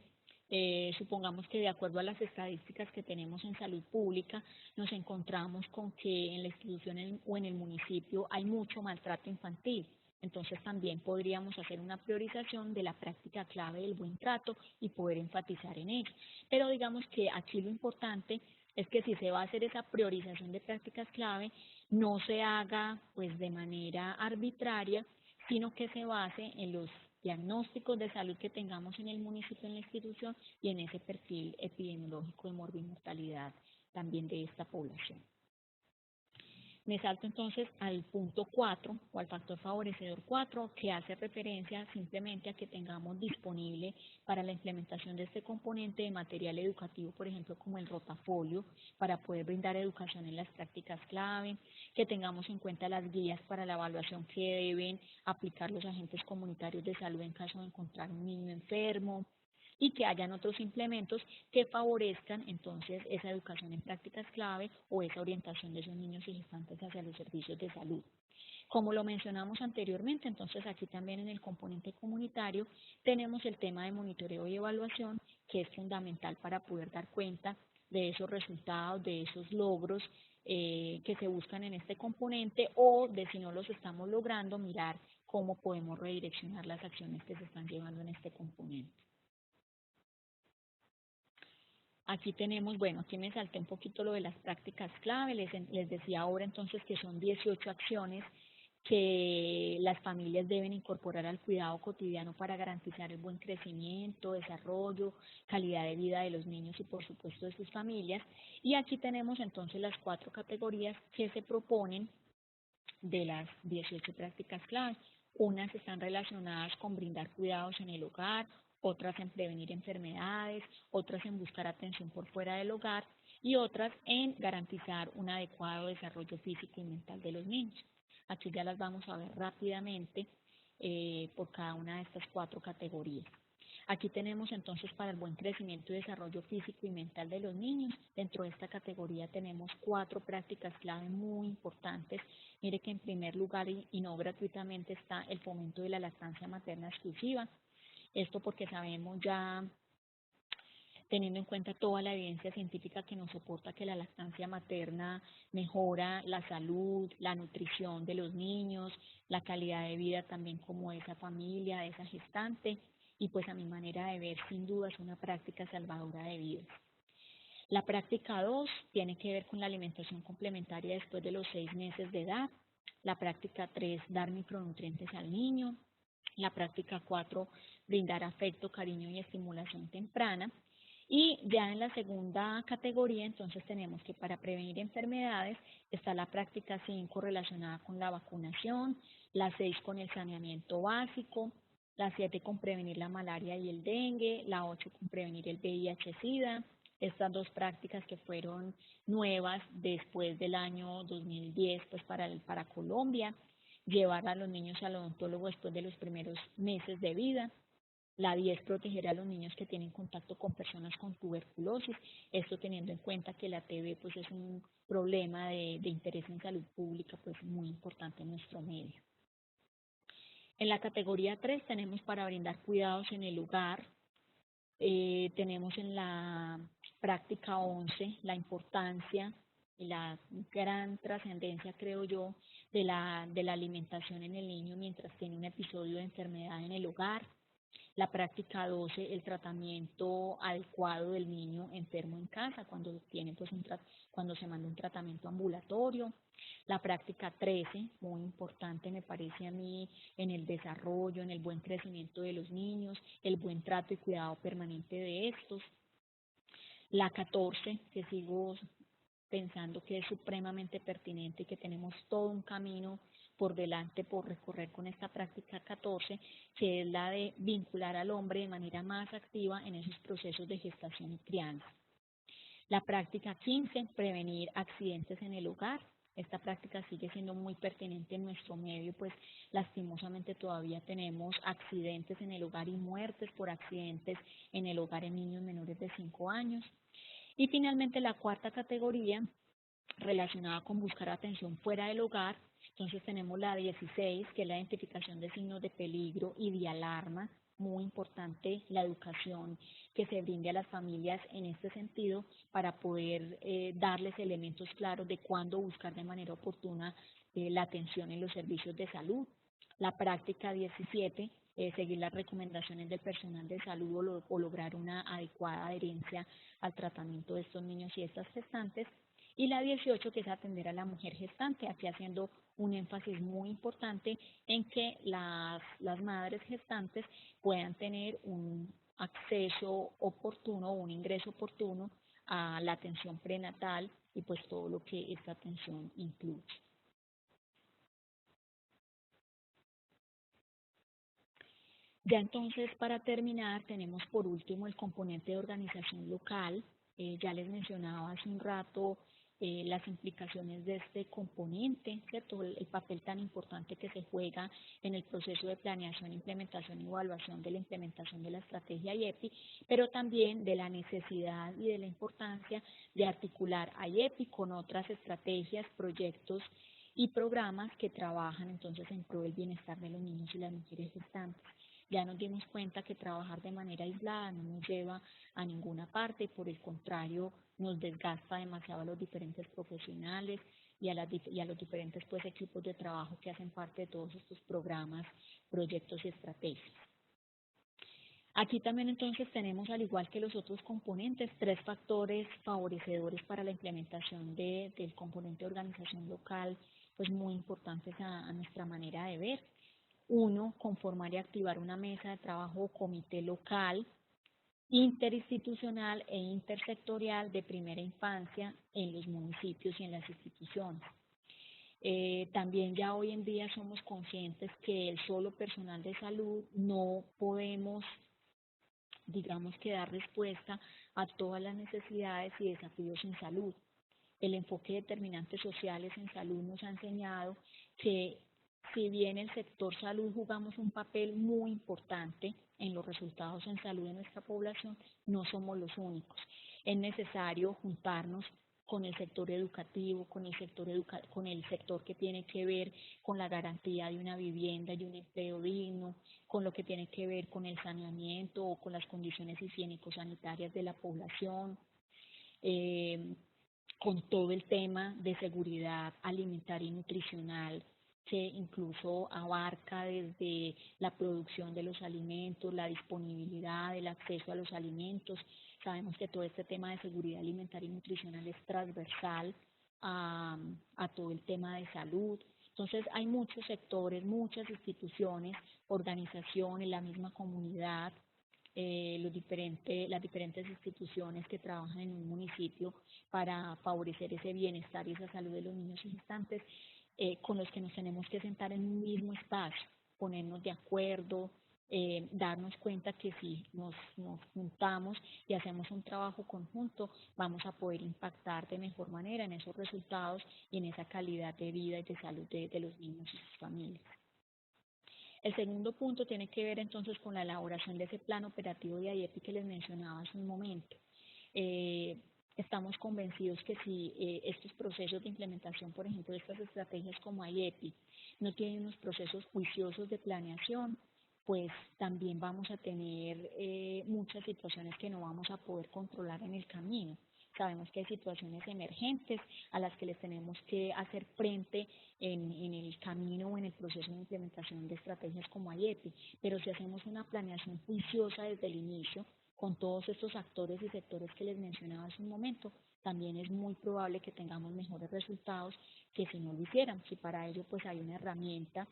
supongamos que de acuerdo a las estadísticas que tenemos en salud pública, nos encontramos con que en la institución o en el municipio hay mucho maltrato infantil. Entonces también podríamos hacer una priorización de la práctica clave del buen trato y poder enfatizar en ello. Pero digamos que aquí lo importante es que si se va a hacer esa priorización de prácticas clave, no se haga pues de manera arbitraria, sino que se base en los diagnósticos de salud que tengamos en el municipio, en la institución, y en ese perfil epidemiológico de morbimortalidad también de esta población. Me salto entonces al punto 4 o al factor favorecedor 4, que hace referencia simplemente a que tengamos disponible para la implementación de este componente de material educativo, por ejemplo, como el rotafolio, para poder brindar educación en las prácticas clave, que tengamos en cuenta las guías para la evaluación que deben aplicar los agentes comunitarios de salud en caso de encontrar un niño enfermo, y que hayan otros implementos que favorezcan entonces esa educación en prácticas clave o esa orientación de esos niños y gestantes hacia los servicios de salud. Como lo mencionamos anteriormente, entonces aquí también en el componente comunitario tenemos el tema de monitoreo y evaluación, que es fundamental para poder dar cuenta de esos resultados, de esos logros que se buscan en este componente, o de si no los estamos logrando, mirar cómo podemos redireccionar las acciones que se están llevando en este componente. Aquí tenemos, bueno, aquí me salté un poquito lo de las prácticas clave, les decía ahora entonces que son 18 acciones que las familias deben incorporar al cuidado cotidiano para garantizar el buen crecimiento, desarrollo, calidad de vida de los niños y por supuesto de sus familias. Y aquí tenemos entonces las 4 categorías que se proponen de las 18 prácticas clave. Unas están relacionadas con brindar cuidados en el hogar, otras en prevenir enfermedades, otras en buscar atención por fuera del hogar y otras en garantizar un adecuado desarrollo físico y mental de los niños. Aquí ya las vamos a ver rápidamente por cada una de estas 4 categorías. Aquí tenemos entonces para el buen crecimiento y desarrollo físico y mental de los niños. Dentro de esta categoría tenemos 4 prácticas clave muy importantes. Mire que en primer lugar y no gratuitamente está el fomento de la lactancia materna exclusiva. Esto porque sabemos ya teniendo en cuenta toda la evidencia científica que nos soporta que la lactancia materna mejora la salud, la nutrición de los niños, la calidad de vida también como de esa familia, de esa gestante, y pues a mi manera de ver, sin duda es una práctica salvadora de vidas. La práctica 2 tiene que ver con la alimentación complementaria después de los 6 meses de edad. La práctica 3, dar micronutrientes al niño. La práctica 4, brindar afecto, cariño y estimulación temprana. Y ya en la segunda categoría, entonces tenemos que para prevenir enfermedades está la práctica 5 relacionada con la vacunación, la 6 con el saneamiento básico, la 7 con prevenir la malaria y el dengue, la 8 con prevenir el VIH-Sida. Estas dos prácticas que fueron nuevas después del año 2010 pues para Colombia, llevar a los niños al odontólogo después de los primeros meses de vida. La 10, proteger a los niños que tienen contacto con personas con tuberculosis, esto teniendo en cuenta que la TB pues es un problema de interés en salud pública pues muy importante en nuestro medio. En la categoría 3 tenemos para brindar cuidados en el hogar, tenemos en la práctica 11 la importancia y la gran trascendencia, creo yo, de la alimentación en el niño mientras tiene un episodio de enfermedad en el hogar. La práctica 12, el tratamiento adecuado del niño enfermo en casa cuando tiene pues cuando se manda un tratamiento ambulatorio. La práctica 13, muy importante me parece a mí en el desarrollo, en el buen crecimiento de los niños, el buen trato y cuidado permanente de estos. La 14, que sigo pensando que es supremamente pertinente y que tenemos todo un camino por delante por recorrer con esta práctica 14, que es la de vincular al hombre de manera más activa en esos procesos de gestación y crianza. La práctica 15, prevenir accidentes en el hogar. Esta práctica sigue siendo muy pertinente en nuestro medio, pues lastimosamente todavía tenemos accidentes en el hogar y muertes por accidentes en el hogar en niños menores de 5 años. Y finalmente la cuarta categoría relacionada con buscar atención fuera del hogar. Entonces tenemos la 16, que es la identificación de signos de peligro y de alarma. Muy importante la educación que se brinde a las familias en este sentido para poder darles elementos claros de cuándo buscar de manera oportuna la atención en los servicios de salud. La práctica 17, seguir las recomendaciones del personal de salud o lograr una adecuada adherencia al tratamiento de estos niños y estas gestantes. Y la 18, que es atender a la mujer gestante, aquí haciendo un énfasis muy importante en que las madres gestantes puedan tener un acceso oportuno o un ingreso oportuno a la atención prenatal y pues todo lo que esta atención incluye. Ya entonces, para terminar, tenemos por último el componente de organización local. Ya les mencionaba hace un rato las implicaciones de este componente, ¿cierto? El papel tan importante que se juega en el proceso de planeación, implementación y evaluación de la implementación de la estrategia IEPI, pero también de la necesidad y de la importancia de articular a IEPI con otras estrategias, proyectos y programas que trabajan entonces en pro del bienestar de los niños y las mujeres gestantes. Ya nos dimos cuenta que trabajar de manera aislada no nos lleva a ninguna parte, por el contrario, nos desgasta demasiado a los diferentes profesionales y a los diferentes pues, equipos de trabajo que hacen parte de todos estos programas, proyectos y estrategias. Aquí también entonces tenemos, al igual que los otros componentes, 3 factores favorecedores para la implementación del componente de organización local, pues muy importantes a nuestra manera de ver. 1, conformar y activar una mesa de trabajo o comité local, interinstitucional e intersectorial de primera infancia en los municipios y en las instituciones. También ya hoy en día somos conscientes que el solo personal de salud no podemos, digamos que dar respuesta a todas las necesidades y desafíos en salud. El enfoque de determinantes sociales en salud nos ha enseñado que si bien el sector salud jugamos un papel muy importante en los resultados en salud de nuestra población, no somos los únicos. Es necesario juntarnos con el sector educativo, con el sector que tiene que ver con la garantía de una vivienda y un empleo digno, con lo que tiene que ver con el saneamiento o con las condiciones higiénico-sanitarias de la población, eh, con todo el tema de seguridad alimentaria y nutricional que incluso abarca desde la producción de los alimentos, la disponibilidad, el acceso a los alimentos. Sabemos que todo este tema de seguridad alimentaria y nutricional es transversal a todo el tema de salud. Entonces hay muchos sectores, muchas instituciones, organizaciones, la misma comunidad, las diferentes instituciones que trabajan en un municipio para favorecer ese bienestar y esa salud de los niños y gestantes, con los que nos tenemos que sentar en un mismo espacio, ponernos de acuerdo, darnos cuenta que si nos juntamos y hacemos un trabajo conjunto, vamos a poder impactar de mejor manera en esos resultados y en esa calidad de vida y de salud de los niños y sus familias. El segundo punto tiene que ver entonces con la elaboración de ese plan operativo de IEPI que les mencionaba hace un momento. Eh, Estamos convencidos que si estos procesos de implementación, por ejemplo, de estas estrategias como IEPI, no tienen unos procesos juiciosos de planeación, pues también vamos a tener muchas situaciones que no vamos a poder controlar en el camino. Sabemos que hay situaciones emergentes a las que les tenemos que hacer frente en el camino o en el proceso de implementación de estrategias como IEPI, pero si hacemos una planeación juiciosa desde el inicio, con todos estos actores y sectores que les mencionaba hace un momento, también es muy probable que tengamos mejores resultados que si no lo hiciéramos. Y para ello pues hay una herramienta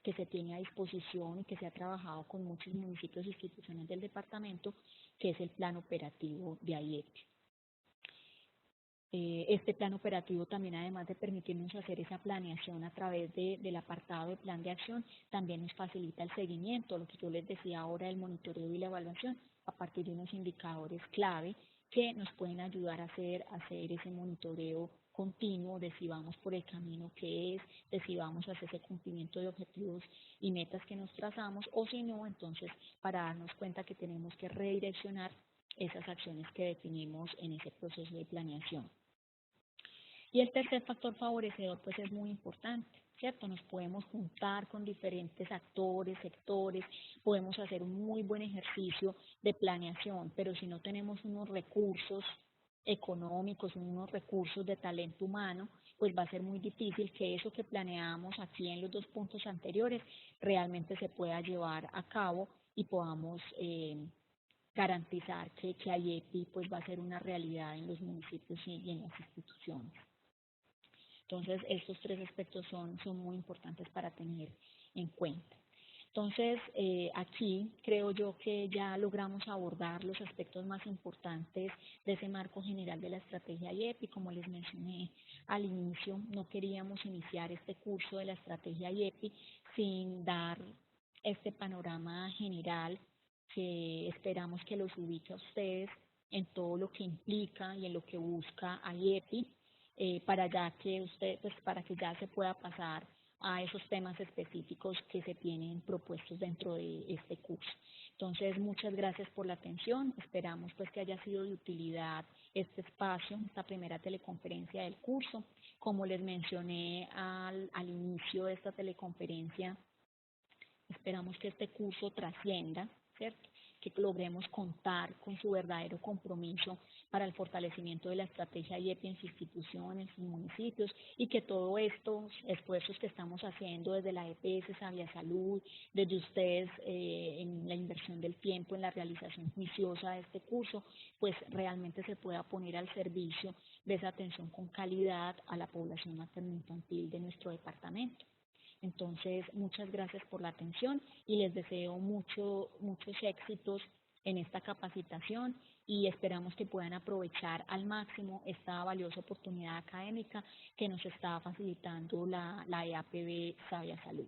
que se tiene a disposición y que se ha trabajado con muchos municipios e instituciones del departamento, que es el Plan Operativo de IEPI. Este plan operativo también, además de permitirnos hacer esa planeación a través del apartado de plan de acción, también nos facilita el seguimiento, lo que yo les decía ahora, el monitoreo y la evaluación, a partir de unos indicadores clave que nos pueden ayudar a hacer ese monitoreo continuo de si vamos por el camino que es, de si vamos hacia ese cumplimiento de objetivos y metas que nos trazamos, o si no, entonces para darnos cuenta que tenemos que redireccionar esas acciones que definimos en ese proceso de planeación. Y el tercer factor favorecedor pues es muy importante, ¿cierto? Nos podemos juntar con diferentes actores, sectores, podemos hacer un muy buen ejercicio de planeación, pero si no tenemos unos recursos económicos, unos recursos de talento humano, pues va a ser muy difícil que eso que planeamos aquí en los dos puntos anteriores realmente se pueda llevar a cabo y podamos garantizar que IEPI pues va a ser una realidad en los municipios y en las instituciones. Entonces, estos tres aspectos son muy importantes para tener en cuenta. Entonces, aquí creo yo que ya logramos abordar los aspectos más importantes de ese marco general de la estrategia IEPI. Como les mencioné al inicio, no queríamos iniciar este curso de la estrategia IEPI sin dar este panorama general que esperamos que los ubique a ustedes en todo lo que implica y en lo que busca IEPI, para que ya se pueda pasar a esos temas específicos que se tienen propuestos dentro de este curso. Entonces, muchas gracias por la atención. Esperamos pues que haya sido de utilidad este espacio, esta primera teleconferencia del curso. Como les mencioné al inicio de esta teleconferencia, esperamos que este curso trascienda, ¿cierto? Que logremos contar con su verdadero compromiso para el fortalecimiento de la estrategia IEPI en sus instituciones, en sus municipios, y que todos estos esfuerzos que estamos haciendo desde la EPS, Sabia Salud, desde ustedes en la inversión del tiempo, en la realización juiciosa de este curso, pues realmente se pueda poner al servicio de esa atención con calidad a la población materno-infantil de nuestro departamento. Entonces, muchas gracias por la atención y les deseo muchos éxitos en esta capacitación y esperamos que puedan aprovechar al máximo esta valiosa oportunidad académica que nos está facilitando la EAPB Sabia Salud.